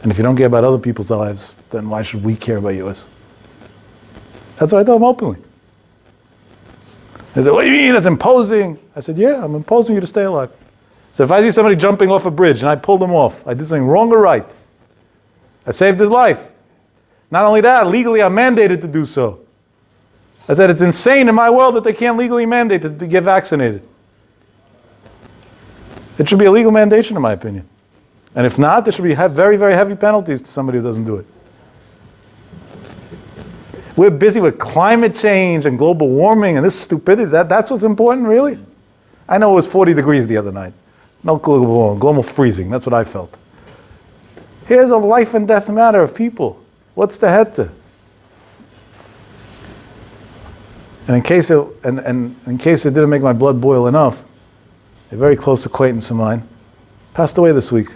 And if you don't care about other people's lives, then why should we care about yours? That's what I told them openly. They said, what do you mean? That's imposing. I said, yeah, I'm imposing you to stay alive. So if I see somebody jumping off a bridge and I pulled them off, I did something wrong or right. I saved his life. Not only that, legally I'm mandated to do so. I said it's insane in my world that they can't legally mandate to get vaccinated. It should be a legal mandation in my opinion. And if not, there should be very, very heavy penalties to somebody who doesn't do it. We're busy with climate change and global warming and this stupidity. That's what's important, really? I know it was 40 degrees the other night. No global freezing. That's what I felt. Here's a life and death matter of people. What's the heta? And in case it didn't make my blood boil enough, a very close acquaintance of mine passed away this week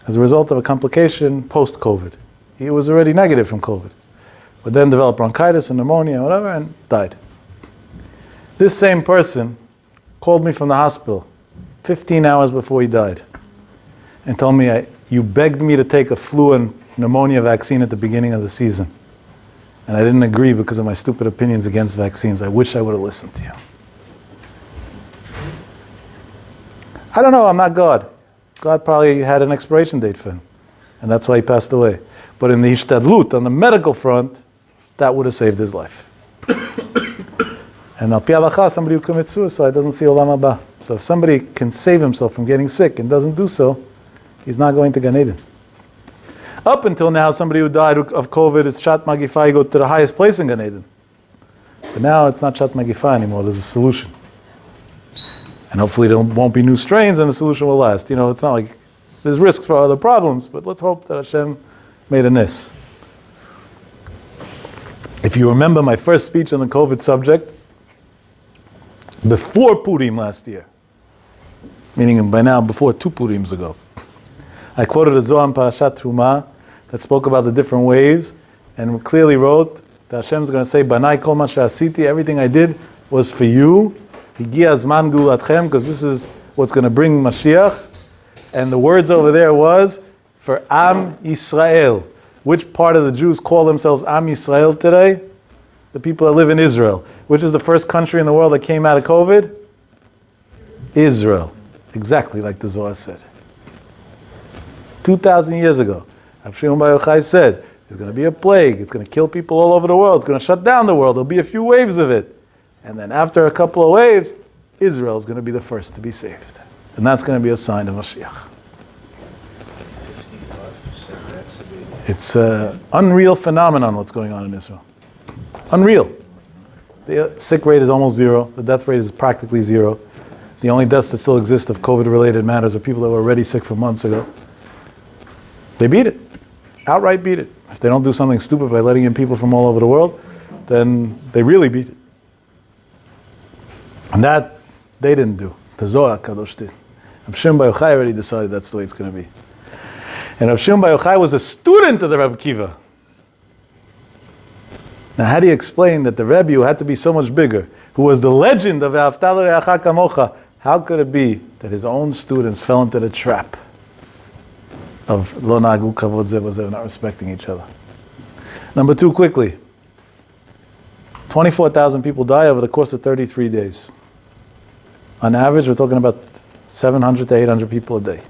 as a result of a complication post-COVID. He was already negative from COVID, but then developed bronchitis and pneumonia and whatever and died. This same person called me from the hospital 15 hours before he died and told me, you begged me to take a flu and pneumonia vaccine at the beginning of the season. And I didn't agree because of my stupid opinions against vaccines. I wish I would have listened to you. I don't know, I'm not God. God probably had an expiration date for him. And that's why he passed away. But in the Hishtadlut, on the medical front, that would have saved his life. And al pi halacha, somebody who commits suicide doesn't see olam haba. So if somebody can save himself from getting sick and doesn't do so, he's not going to Gan Eden. Up until now, somebody who died of COVID is Shat Magifa, you go to the highest place in Gan Eden. But now it's not Shat Magifa anymore, there's a solution. And hopefully there won't be new strains and the solution will last. You know, it's not like there's risks for other problems, but let's hope that Hashem made a nis. If you remember my first speech on the COVID subject, before Purim last year, meaning by now before 2 Purims ago, I quoted a Zohar in Parashat Truma that spoke about the different waves and clearly wrote that Hashem's going to say, Banai kol ma she'asiti, everything I did was for you. Higia zman gulatchem, because this is what's going to bring Mashiach. And the words over there was, for Am Yisrael. Which part of the Jews call themselves Am Yisrael today? The people that live in Israel. Which is the first country in the world that came out of COVID? Israel. Exactly like the Zohar said. 2,000 years ago, Rav Shimon Bar Yochai said, there's going to be a plague, it's going to kill people all over the world, it's going to shut down the world, there'll be a few waves of it. And then after a couple of waves, Israel is going to be the first to be saved. And that's going to be a sign of Mashiach. 55% vaccinated. It's an unreal phenomenon what's going on in Israel. Unreal. The sick rate is almost zero. The death rate is practically zero. The only deaths that still exist of COVID-related matters are people that were already sick from months ago. They beat it. Outright beat it. If they don't do something stupid by letting in people from all over the world, then they really beat it. And that, they didn't do. The Zohar Kadosh did. Rav Shimon Bar Yochai already decided that's the way it's going to be. And Rav Shimon Bar Yochai was a student of the Rebbe Kiva. Now how do you explain that the Rebbe, who had to be so much bigger, who was the legend of Ve'ahavta l'reacha kamocha, how could it be that his own students fell into the trap of lo nagu kavod zeh b'zeh, not respecting each other? Number 2, quickly. 24,000 people die over the course of 33 days. On average, we're talking about 700 to 800 people a day.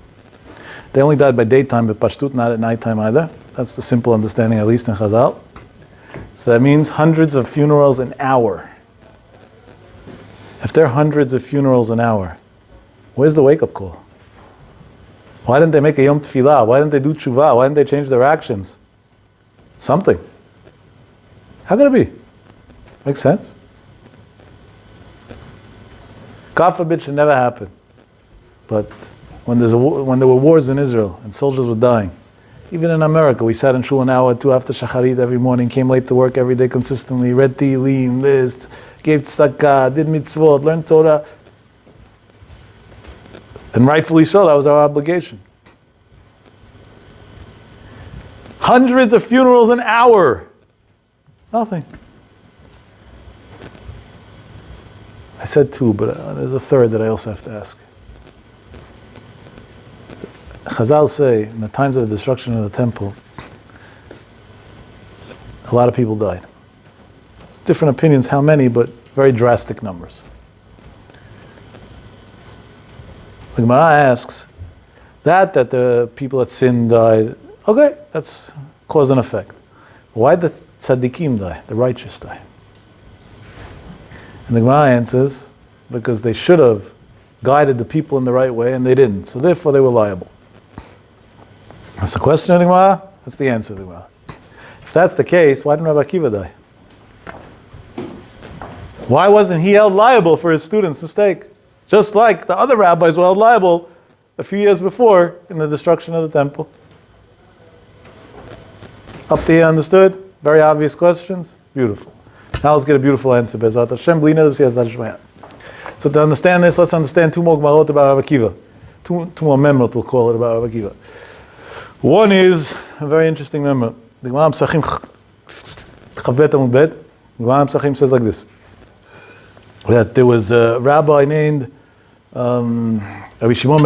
They only died by daytime, but pashtut, not at nighttime either. That's the simple understanding, at least in Chazal. So that means hundreds of funerals an hour. If there are hundreds of funerals an hour, where's the wake-up call? Why didn't they make a Yom Tefillah? Why didn't they do tshuva? Why didn't they change their actions? Something. How could it be? Makes sense? God forbid should never happen. But when there were wars in Israel and soldiers were dying, even in America, we sat in shul an hour or 2 after shacharit every morning, came late to work every day consistently, read Tehillim, this, gave tzedakah, did mitzvot, learned Torah. And rightfully so, that was our obligation. Hundreds of funerals an hour. Nothing. I said 2, but there's a third that I also have to ask. Chazal say, in the times of the destruction of the temple, a lot of people died. It's different opinions how many, but very drastic numbers. The Gemara asks, that the people that sinned died, okay, that's cause and effect. Why did the tzaddikim die, the righteous die? And the Gemara answers, because they should have guided the people in the right way and they didn't. So therefore they were liable. That's the question of the Gemara. That's the answer of the Gemara. If that's the case, why didn't Rabbi Akiva die? Why wasn't he held liable for his students' mistake? Just like the other rabbis were held liable a few years before in the destruction of the temple. Up to here, understood? Very obvious questions? Beautiful. Now let's get a beautiful answer. Bezat Hashem, bli neder b'siyat Shmeni. So to understand this, let's understand 2 more Gemarot about Rabbi Akiva. Two more memot, we'll call it, about Rabbi Akiva. One is a very interesting memor. The Gemara Pesachim Chavbet Amud Bet. The Gemara Pesachim says like this: that there was a rabbi named Rabbi Shimon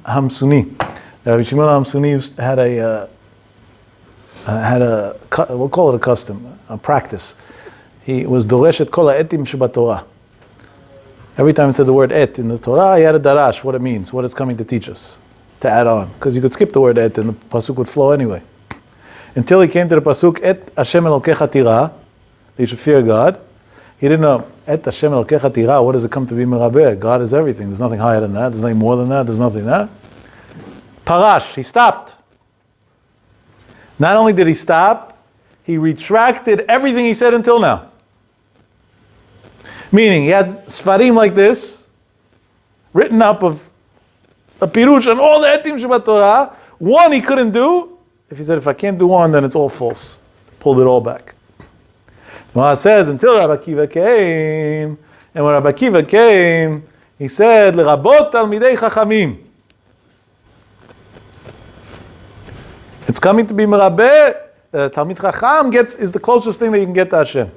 HaHamsuni Rabbi Shimon Amsuni we'll call it a custom, a practice. He was doresh et kol ha'etim shebatorah. Every time he said the word et in the Torah, he had a darash, what it means, what it's coming to teach us, to add on. Because you could skip the word et and the pasuk would flow anyway. Until he came to the pasuk, et Hashem Elokecha tira, that you should fear God. He didn't know, et Hashem Elokecha tira, what does it come to be merabeh? God is everything. There's nothing higher than that. There's nothing more than that. There's nothing that. Parash, he stopped. Not only did he stop, he retracted everything he said until now. Meaning, he had Sfarim like this, written up of a Pirush and all the Etim Shabbat Torah. One he couldn't do. If he said, if I can't do one, then it's all false. Pulled it all back. Gemara says, until Rabbi Akiva came, and when Rabbi Akiva came, he said, L'rabot Talmidei Chachamim. It's coming to be Merabeh. Talmid Chacham is the closest thing that you can get to Hashem.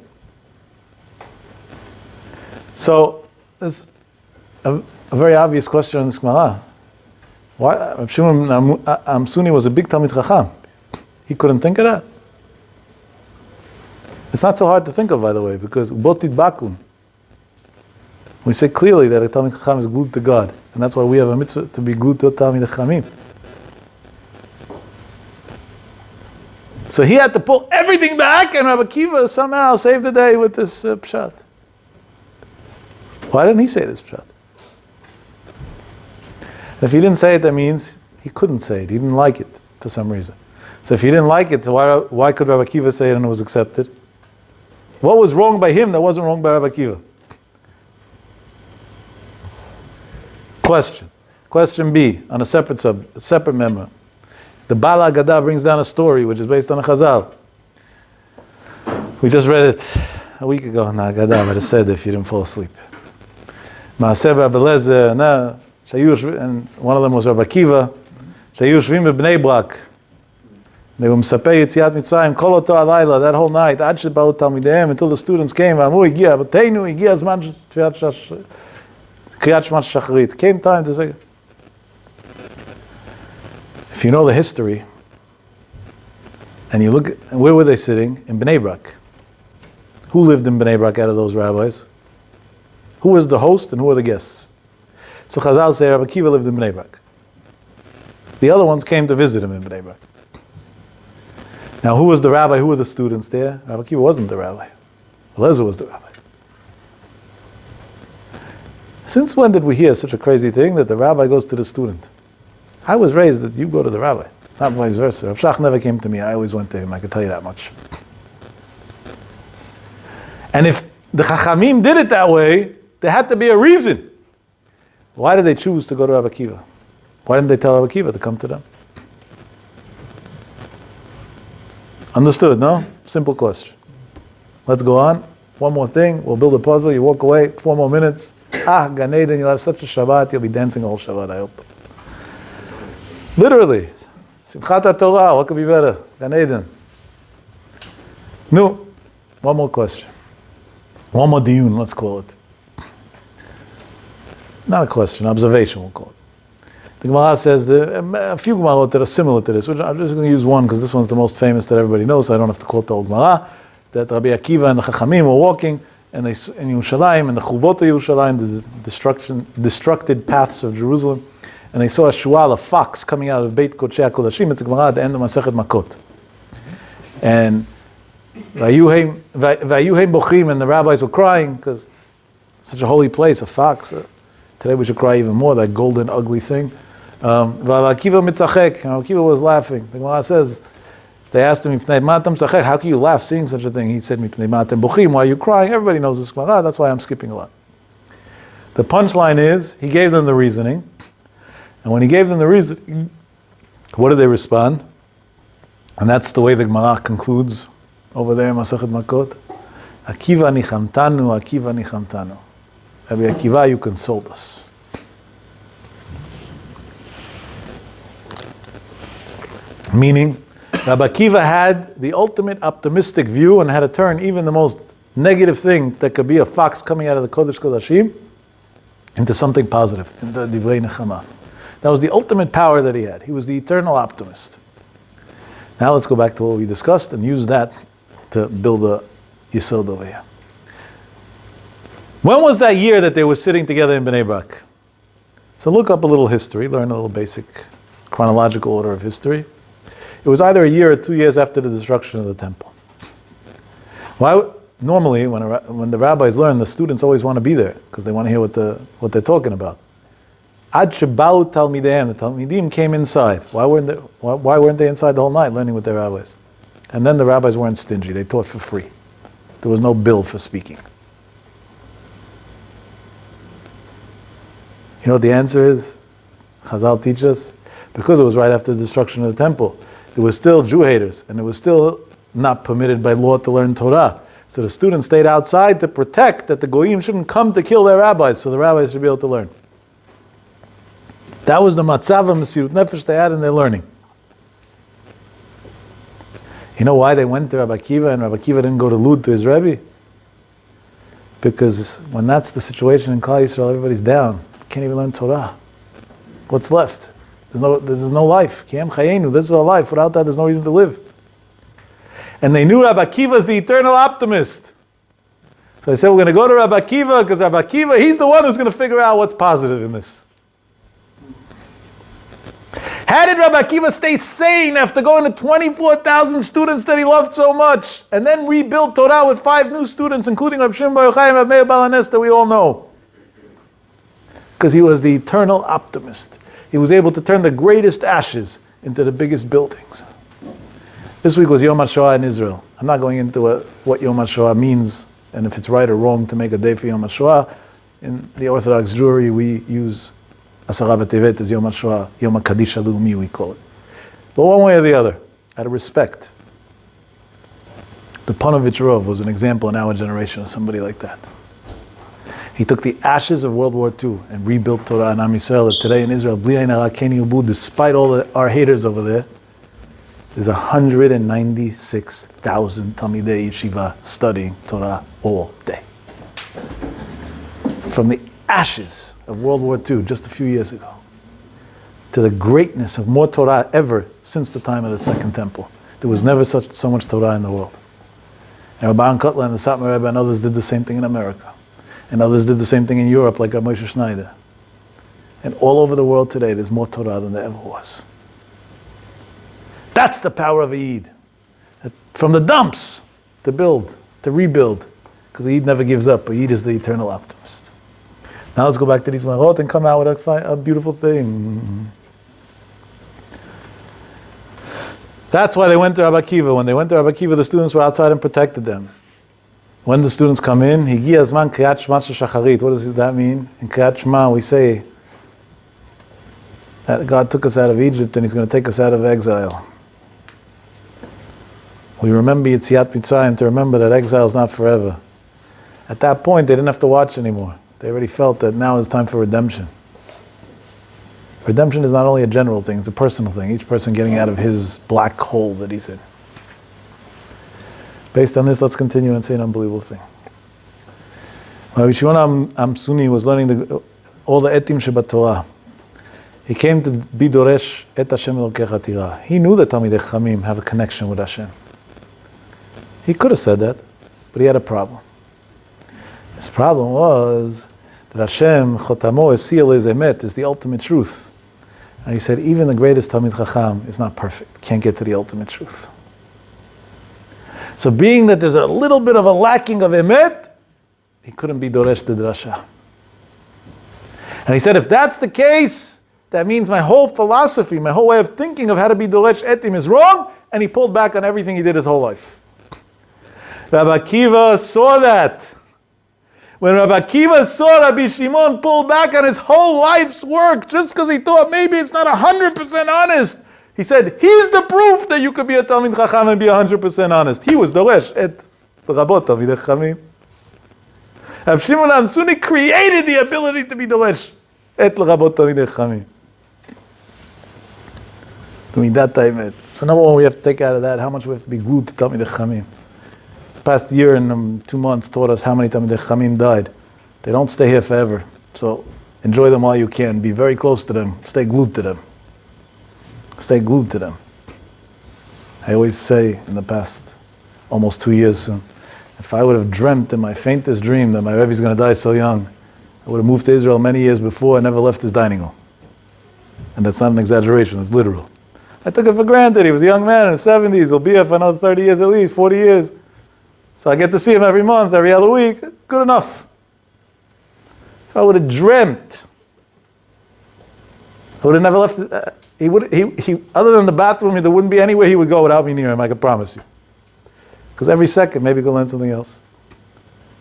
So, there's a very obvious question in this Gemara. Why? Rabbi Shimon Amsuni was a big Talmid Chacham. He couldn't think of that. It's not so hard to think of, by the way, because Botid Bakun. We say clearly that a Talmid Chacham is glued to God, and that's why we have a mitzvah to be glued to Talmid Chachamim. So he had to pull everything back, and Rabbi Akiva somehow saved the day with this pshat. Why didn't he say this pshat? If he didn't say it, that means he couldn't say it. He didn't like it for some reason. So if he didn't like it, so why could Rabbi Akiva say it and it was accepted? What was wrong by him that wasn't wrong by Rabbi Akiva? Question B, on a separate member. The Bala Agada brings down a story which is based on a Chazal. We just read it a week ago in the Agada, but it said if you didn't fall asleep. Maaseh B'Abelezer, and one of them was Rabbi Akiva. Shayu Shvim b'Bnei Brak. They were Mesapeh Yetziat Mitzrayim kol oto halayla, that whole night, ad sheba'u talmideim, until the students came. V'amu higia, b'teinu higia zman kriyat shema shachrit. Came time to say. If you know the history, and you look, where were they sitting? In Bnei Brak. Who lived in Bnei Brak out of those rabbis? Who was the host and who were the guests? So Chazal say Rabbi Akiva lived in Bnei Brak. The other ones came to visit him in Bnei Brak. Now who was the rabbi? Who were the students there? Rabbi Akiva wasn't the rabbi. Eliezer was the rabbi. Since when did we hear such a crazy thing that the rabbi goes to the student? I was raised that you go to the rabbi, not vice versa. Rav Shach never came to me. I always went to him. I can tell you that much. And if the Chachamim did it that way, there had to be a reason. Why did they choose to go to Rabbi Akiva? Why didn't they tell Rabbi Akiva to come to them? Understood, no? Simple question. Let's go on. One more thing. We'll build a puzzle. You walk away. 4 more minutes. Gan Eden, you'll have such a Shabbat. You'll be dancing all Shabbat, I hope. Literally. Simchat Torah. What could be better? Gan Eden. No. One more question. One more diyun, let's call it. Not a question, observation we'll call it. The Gemara says, a few Gemarot that are similar to this, which I'm just going to use one because this one's the most famous that everybody knows, so I don't have to quote the old Gemara, that Rabbi Akiva and the Chachamim were walking in Yerushalayim, in the Chuvot of Yerushalayim, the destructed paths of Jerusalem, and they saw a shual, a fox, coming out of Beit Kodshei HaKodashim. It's a Gemara at the end of Masechet Makot. And Vayuhem bochim, and the rabbis were crying because such a holy place, a fox. Today we should cry even more, that golden, ugly thing. Akiva mitzachek, Akiva was laughing. The Gemara says, they asked him, how can you laugh seeing such a thing? He said, bochim, why are you crying? Everybody knows this Gemara, that's why I'm skipping a lot. The punchline is, he gave them the reasoning, and when he gave them the reasoning, what did they respond? And that's the way the Gemara concludes over there in Masechet Makot. Akiva nichamtanu, Akiva nichamtanu. Rabbi Akiva, you consoled us. Meaning, Rabbi Akiva had the ultimate optimistic view and had to turn even the most negative thing that could be a fox coming out of the Kodesh Kodashim into something positive, into Divrei Nechama. That was the ultimate power that he had. He was the eternal optimist. Now let's go back to what we discussed and use that to build a yesod over here. When was that year that they were sitting together in Bnei Brak? So look up a little history, learn a little basic chronological order of history. It was either a year or 2 years after the destruction of the temple. Why? Normally, when the rabbis learn, the students always want to be there because they want to hear what they're talking about. Ad shebau talmideim, the talmidim came inside. Why weren't they inside the whole night learning with their rabbis? And then the rabbis weren't stingy; they taught for free. There was no bill for speaking. You know what the answer is? Chazal teach us, because it was right after the destruction of the temple. There were still Jew haters, and it was still not permitted by law to learn Torah. So the students stayed outside to protect that the goyim shouldn't come to kill their rabbis, so the rabbis should be able to learn. That was the matzav of Mesirut Nefesh they had in their learning. You know why they went to Rabbi Akiva and Rabbi Akiva didn't go to Lud to his Rebbe? Because when that's the situation in Klal Yisrael, everybody's down. Can't even learn Torah. What's left? There's no life. Kiyam chayenu, this is our life. Without that, there's no reason to live. And they knew Rabbi Akiva is the eternal optimist. So they said, we're going to go to Rabbi Akiva because Rabbi Akiva, he's the one who's going to figure out what's positive in this. How did Rabbi Akiva stay sane after going to 24,000 students that he loved so much and then rebuild Torah with 5 new students, including Rabbi Shimon Bar Yochai and Rabbi Meir Baal HaNes that we all know? Because he was the eternal optimist. He was able to turn the greatest ashes into the biggest buildings. This week was Yom HaShoah in Israel. I'm not going into what Yom HaShoah means and if it's right or wrong to make a day for Yom HaShoah. In the Orthodox Jewry, we use Asara B'Tevet as Yom HaShoah, Yom HaKadish HaLeumi, we call it. But one way or the other, out of respect. The Panovich Rov was an example in our generation of somebody like that. He took the ashes of World War II and rebuilt Torah and Am Yisrael. Today in Israel, Bli Ayin Hara Ken Yirbu, despite all our haters over there, there's 196,000 Talmidei Yeshiva studying Torah all day. From the ashes of World War II, just a few years ago, to the greatness of more Torah ever since the time of the Second Temple. There was never so much Torah in the world. And Rabbi Aaron Kotler and the Satmar Rebbe and others did the same thing in America. And others did the same thing in Europe, like Rabbi Moshe Schneider. And all over the world today, there's more Torah than there ever was. That's the power of a Yid. From the dumps, to build, to rebuild. Because the Yid never gives up. A Yid is the eternal optimist. Now let's go back to these Marot and come out with a beautiful thing. That's why they went to Rabbi Akiva. When they went to Rabbi Akiva, the students were outside and protected them. When the students come in, Higiya Zman Kriyat Shema Shacharit. What does that mean? In Kriyat Shema, we say that God took us out of Egypt and He's going to take us out of exile. We remember Yetziat Mitzrayim to remember that exile is not forever. At that point, they didn't have to watch anymore. They already felt that now is time for redemption. Redemption is not only a general thing, it's a personal thing. Each person getting out of his black hole that he's in. Based on this, let's continue and say an unbelievable thing. Rabbi Shimon Amsuni was learning all the etim shebat Torah. He came to be doresh et Hashem Elokecha Tira. He knew that Talmidei Chachamim have a connection with Hashem. He could have said that, but he had a problem. His problem was that Hashem Chotamo Esil is Emet, is the ultimate truth. And he said, even the greatest Talmid Chacham is not perfect, can't get to the ultimate truth. So being that there's a little bit of a lacking of emet, he couldn't be doresh the drasha. And he said, if that's the case, that means my whole philosophy, my whole way of thinking of how to be doresh etim is wrong, and he pulled back on everything he did his whole life. Rabbi Akiva saw that. When Rabbi Akiva saw Rabbi Shimon pull back on his whole life's work, just because he thought maybe it's not 100% honest, he said, he's the proof that you could be a Talmid Chacham and be 100% honest. He was doresh et l'rabot Talmidei Chachamim. Rav Shimon Amsuni created the ability to be doresh et l'rabot Talmidei Chachamim. That time. So number one, we have to take out of that how much we have to be glued to Talmidei Chachamim. The past year and 2 months taught us how many Talmidei Chachamim died. They don't stay here forever. So Enjoy them while you can. Be very close to them. Stay glued to them. Stay glued to them. I always say in the past almost 2 years soon, if I would have dreamt in my faintest dream that my Rebbe's going to die so young, I would have moved to Israel many years before and never left his dining room. And that's not an exaggeration, it's literal. I took it for granted. He was a young man in his 70s. He'll be here for another 30 years at least, 40 years. So I get to see him every month, every other week. Good enough. If I would have dreamt, I would have never left. He other than the bathroom, there wouldn't be anywhere he would go without me near him, I can promise you. Because every second, maybe go learn something else.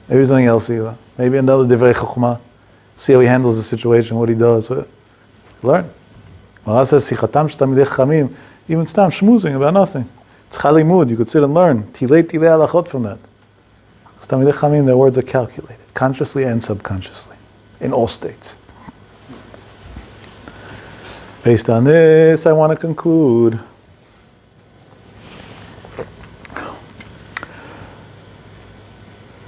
Maybe something else, maybe another divrei chokhmah. See how he handles the situation, what he does. Learn. Mara says, Sichatam sh'tamidei chachamim, even stam schmoozing about nothing. It's chali mood, you could sit and learn. Tilei halachot from that. Tamidei chachamim, their words are calculated, consciously and subconsciously, in all states. Based on this, I want to conclude.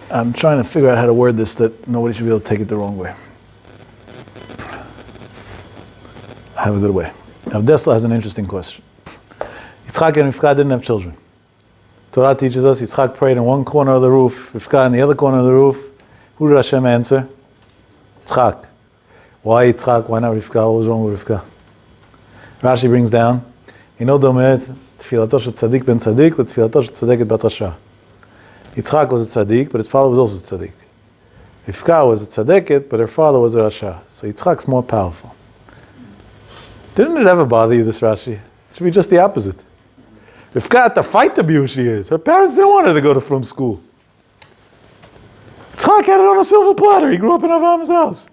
I'm trying to figure out how to word this that nobody should be able to take it the wrong way. I have a good way. Avdesla has an interesting question. Yitzchak and Rivka didn't have children. Torah teaches us Yitzchak prayed in one corner of the roof, Rivka in the other corner of the roof. Who did Hashem answer? Yitzchak. Why Yitzchak? Why not Rivka? What was wrong with Rivka? Rashi brings down, Omer, Tfilato shel tzaddik ben tzaddik, Tfilato shel tzaddiket bat rasha. Yitzchak was a tzaddik, but his father was also a tzaddik. Rivka was a tzaddiket, but her father was a rasha. So Yitzchak's more powerful. Didn't it ever bother you, this Rashi? It should be just the opposite. Rivka had to fight to be who she is. Her parents didn't want her to go to from school. Yitzchak had it on a silver platter. He grew up in Avraham house.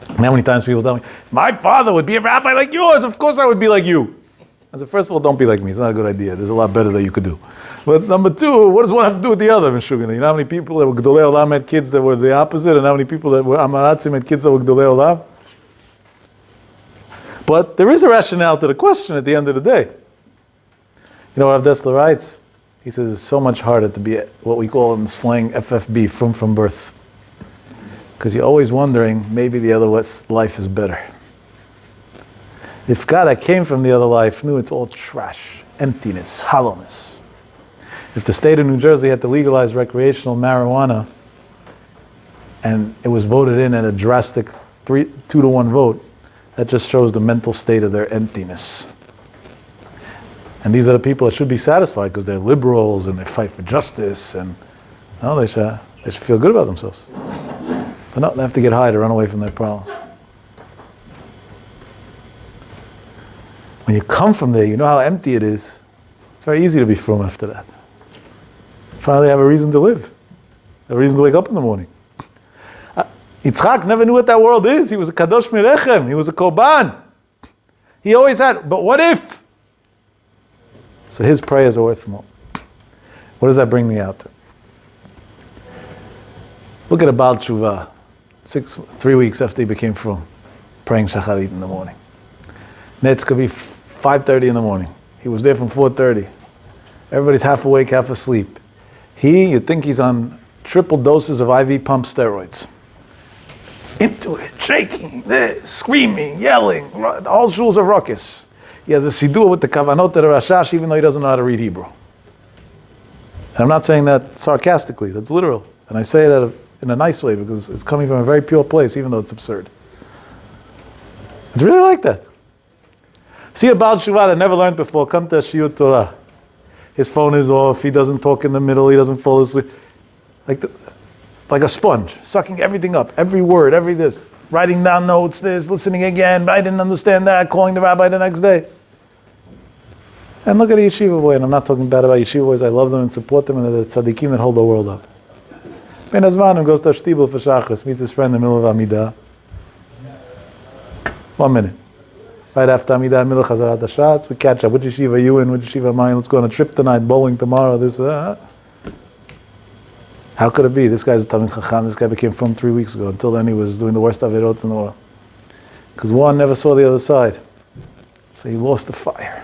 And how many times people tell me, my father would be a rabbi like yours, of course I would be like you. I said, first of all, don't be like me. It's not a good idea. There's a lot better that you could do. But number two, what does one have to do with the other? You know how many people that were Gdolei Olam had kids that were the opposite, and how many people that were Amaratzim had kids that were Gdolei Olam? But there is a rationale to the question at the end of the day. You know what Avdesla writes? He says it's so much harder to be what we call in slang FFB, from birth. Because you're always wondering, maybe the other life is better. If God that came from the other life knew it's all trash, emptiness, hollowness. If the state of New Jersey had to legalize recreational marijuana, and it was voted in at a drastic 2-to-1 vote, that just shows the mental state of their emptiness. And these are the people that should be satisfied because they're liberals and they fight for justice, and no, they should feel good about themselves. But no, they have to get high to run away from their problems. When you come from there, you know how empty it is. It's very easy to be frum after that. Finally have a reason to live. A reason to wake up in the morning. Yitzchak never knew what that world is. He was a kadosh mirechem. He was a korban. He always had, but what if? So his prayers are worth more. What does that bring me out to? Look at a Baal Tshuva, 3 weeks after he became frum, praying shacharit in the morning. Netz could be 5:30 in the morning. He was there from 4:30. Everybody's half awake, half asleep. You'd think he's on triple doses of IV pump steroids. Into it, shaking, this, screaming, yelling, the whole shul's a ruckus. He has a siddur with the kavanot of the Rashash, even though he doesn't know how to read Hebrew. And I'm not saying that sarcastically, that's literal. And I say it in a nice way because it's coming from a very pure place, even though it's absurd. It's really like that. See a Baal Tshuva that never learned before, come to Shiur Torah. His phone is off, he doesn't talk in the middle, he doesn't fall asleep. Like a sponge, sucking everything up, every word, every this. Writing down notes, this, listening again, I didn't understand that, calling the rabbi the next day. And look at a yeshiva boy, and I'm not talking bad about yeshiva boys, I love them and support them, and they're the tzaddikim that hold the world up. Ben Azmanim goes to Shtibel for Shachris, meets his friend in the middle of Amidah. 1 minute. Right after Amidah, middle of Chazarat HaShatz, we catch up. Which yeshiva are you in? Which yeshiva am I in? Let's go on a trip tonight, bowling tomorrow, this, How could it be? This guy's a Talmid Chacham. This guy became from 3 weeks ago. Until then, he was doing the worst averot in the world. Because one never saw the other side. So he lost the fire.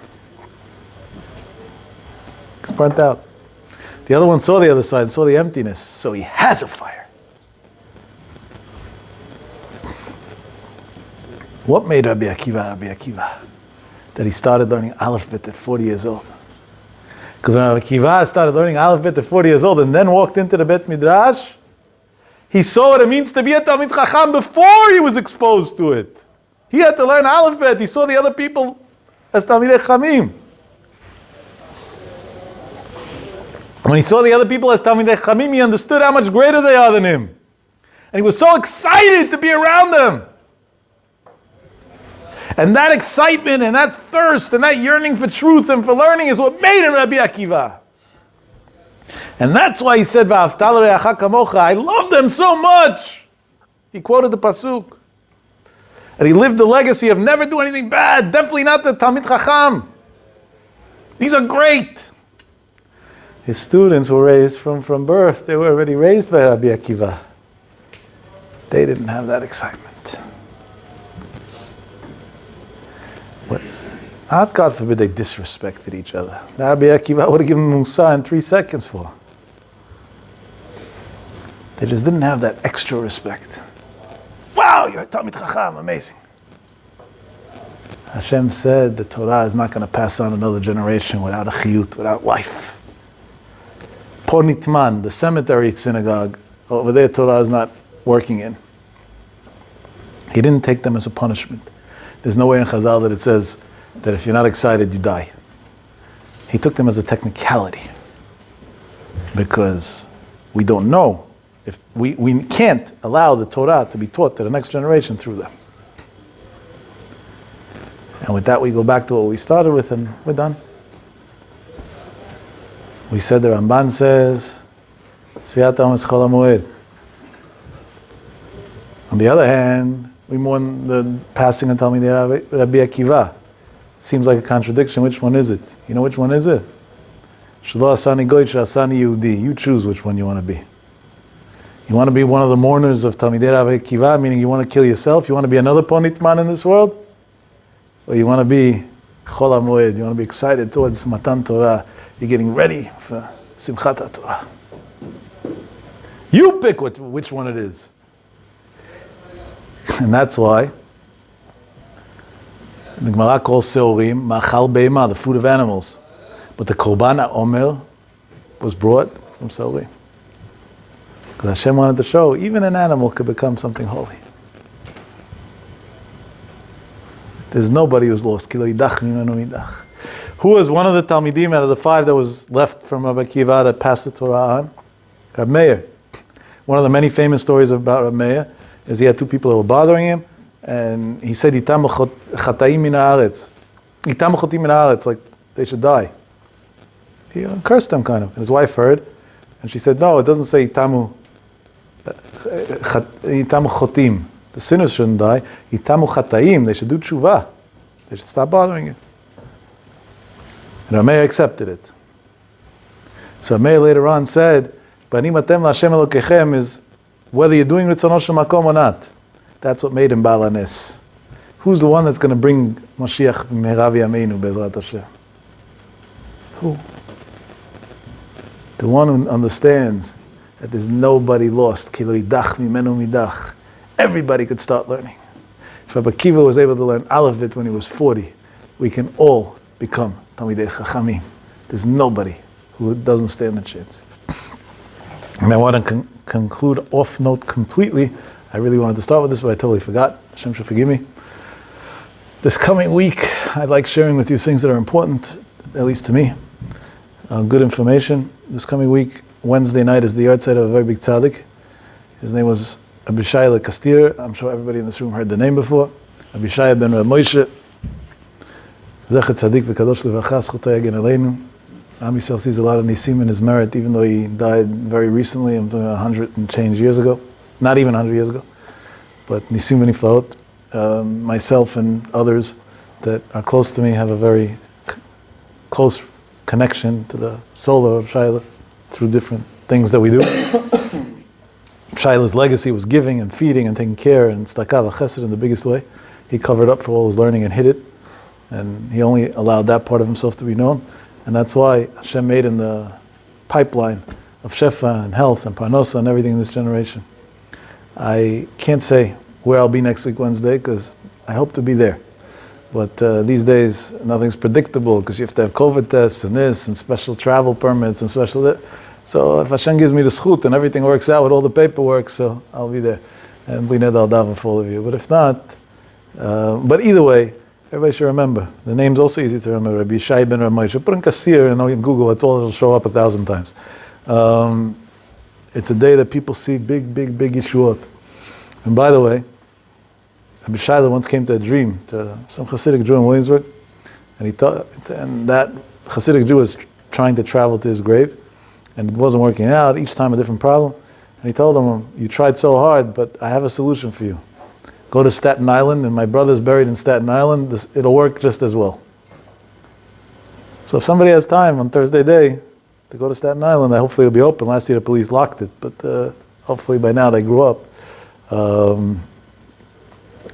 It's burnt out. The other one saw the other side, saw the emptiness. So he has a fire. What made Rabbi Akiva? That he started learning Aleph Bet at 40 years old. Because when Rabbi Akiva started learning Aleph Bet at 40 years old and then walked into the Bet Midrash, he saw what it means to be a Talmid Chacham before he was exposed to it. He had to learn Aleph Bet. He saw the other people as Talmidei Chachamim. When he saw the other people as Talmidei Chachamim, he understood how much greater they are than him. And he was so excited to be around them. And that excitement and that thirst and that yearning for truth and for learning is what made him Rabbi Akiva. And that's why he said, "V'ahavta l'reacha kamocha." I love them so much. He quoted the pasuk. And he lived the legacy of never do anything bad. Definitely not the Talmid Chacham. These are great. His students were raised from birth. They were already raised by Rabbi Akiva. They didn't have that excitement. But not, God forbid, they disrespected each other. Rabbi Akiva would have given Musa in 3 seconds for. They just didn't have that extra respect. Wow, you're a Talmid Chacham, amazing. Hashem said the Torah is not going to pass on another generation without a chiyut, without life. Ponitman, the cemetery synagogue, over there Torah is not working in. He didn't take them as a punishment. There's no way in Chazal that it says that if you're not excited, you die. He took them as a technicality. Because we don't know. If we can't allow the Torah to be taught to the next generation through them. And with that we go back to what we started with and we're done. We said the Ramban says, Tzviyat Ha'om es Chol HaMoed. On the other hand, we mourn the passing of Talmidei Rabbi Akiva. It seems like a contradiction. Which one is it? You know which one is it? Shelo asani goy, asani Yehudi. You choose which one you want to be. You want to be one of the mourners of Talmidei Rabbi Akiva, meaning you want to kill yourself? You want to be another Ponitman in this world? Or you want to be Chol HaMoed? You want to be excited towards Matan Torah? You're getting ready for Simchat Torah. You pick which one it is. And that's why the Gemara calls Seorim Machal Beima, the food of animals. But the Korban Omer was brought from Seorim. Because Hashem wanted to show even an animal could become something holy. There's nobody who's lost. Ki lo yidach mimenu midach. Who was one of the Talmidim out of the 5 that was left from Rabbi Akiva that passed the Torah on? Rabbi Meir. One of the many famous stories about Rabbi Meir is he had 2 people that were bothering him, and he said, Itam chataim min haaretz. Itam chotim min haaretz, like they should die. He cursed them kind of. And his wife heard, and she said, no, it doesn't say itamu chotim. The sinners shouldn't die. Itamu chataim, they should do tshuva. They should stop bothering you. And Omer accepted it. So Omer later on said, Banim atem la'Hashem Elokechem is whether you're doing Ritzono Shel Makom or not. That's what made him Baal HaNes. Who's the one that's going to bring Mashiach Me'era V'yameinu Be'ezrat Hashem? Who? The one who understands that there's nobody lost. Ki lo yidach mimenu midach. Everybody could start learning. If Rabbi Akiva was able to learn Aleph Bet when he was 40, we can all become Talmidei Chachamim. There's nobody who doesn't stand a chance. And I want to conclude off note completely. I really wanted to start with this, but I totally forgot. Hashem should forgive me. This coming week, I'd like sharing with you things that are important, at least to me. Good information. This coming week, Wednesday night, is the yahrzeit of a very big tzaddik. His name was Abishai Kastir. I'm sure everybody in this room heard the name before. Abishai ben Rav Moshe. Zecher tzaddik v'kadosh levacha, zchuto yagen aleinu. Am Yisrael sees a lot of nisim in his merit, even though he died very recently. I'm talking 100 and change years ago. Not even 100 years ago. But nisim v'niflaot. Myself and others that are close to me have a very close connection to the soul of Shaila through different things that we do. Shaila's legacy was giving and feeding and taking care and stakav chesed in the biggest way. He covered up for all his learning and hid it. And he only allowed that part of himself to be known. And that's why Hashem made him the pipeline of Shefa and health and Parnosa and everything in this generation. I can't say where I'll be next week Wednesday because I hope to be there. But these days, nothing's predictable because you have to have COVID tests and this and special travel permits and special that. So if Hashem gives me the schut and everything works out with all the paperwork, so I'll be there. And bli neder al daven for all of you. But if not, but either way, everybody should remember. The name's also easy to remember. Rabbi Yishai ben Ramosha. Put in Kasir and in Google, that's all it'll show up 1,000 times. It's a day that people see big Yeshuot. And by the way, Rabbi Shaila once came to a dream to some Hasidic Jew in Williamsburg, and that Hasidic Jew was trying to travel to his grave, and it wasn't working out. Each time a different problem, and he told him, "You tried so hard, but I have a solution for you. Go to Staten Island, and my brother's buried in Staten Island. It'll work just as well." So if somebody has time on Thursday day to go to Staten Island, hopefully it'll be open. Last year the police locked it, but hopefully by now they grew up.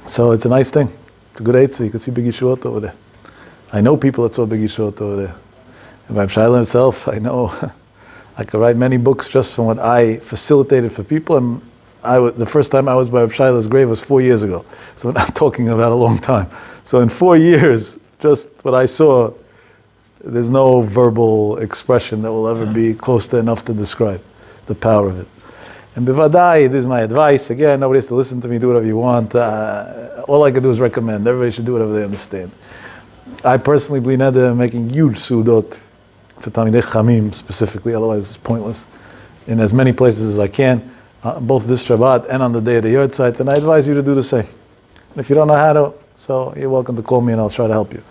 So it's a nice thing. It's a good eitzah. You can see big Yeshuot over there. I know people that saw big Yeshuot over there. And Rabbi Shaila himself, I know, I could write many books just from what I facilitated for people. And the first time I was by Rabbi Shaila's grave was 4 years ago. So we're not talking about a long time. So in 4 years, just what I saw, there's no verbal expression that will ever be close to enough to describe the power of it. And bivadai, this is my advice. Again, nobody has to listen to me, do whatever you want. All I can do is recommend. Everybody should do whatever they understand. I personally bli neder making huge sudot for Talmidei Chamim specifically, otherwise it's pointless, in as many places as I can, both this Shabbat and on the day of the Yortzeit, and I advise you to do the same. And if you don't know how to, so you're welcome to call me and I'll try to help you.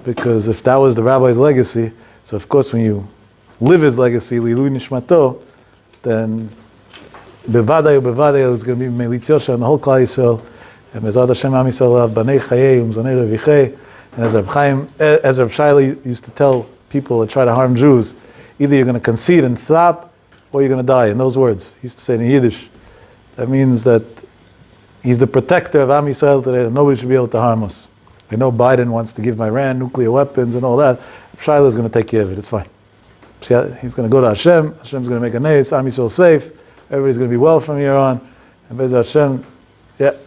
Because if that was the rabbi's legacy, so of course when you live his legacy, Lilu Nishmato, then bevadai is going to be Melitz Yosha and the whole Klal Yisrael, and Bezrat Hashem Am Yisrael Banei Chayei Umzonei Revichei. And as Reb Shaila used to tell people that try to harm Jews, either you're going to concede and stop, or you're going to die. In those words, he used to say in Yiddish. That means that he's the protector of Am Yisrael today, and nobody should be able to harm us. I know Biden wants to give Iran nuclear weapons and all that. Reb Shaila is going to take care of it. It's fine. He's going to go to Hashem. Hashem's going to make a nace. Am Yisrael safe. Everybody's going to be well from here on. And Be'ez Hashem,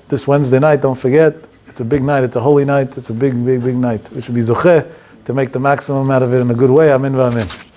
this Wednesday night, don't forget, it's a big night. It's a holy night. It's a big night. We should be zocheh to make the maximum out of it in a good way. Amen v'amen.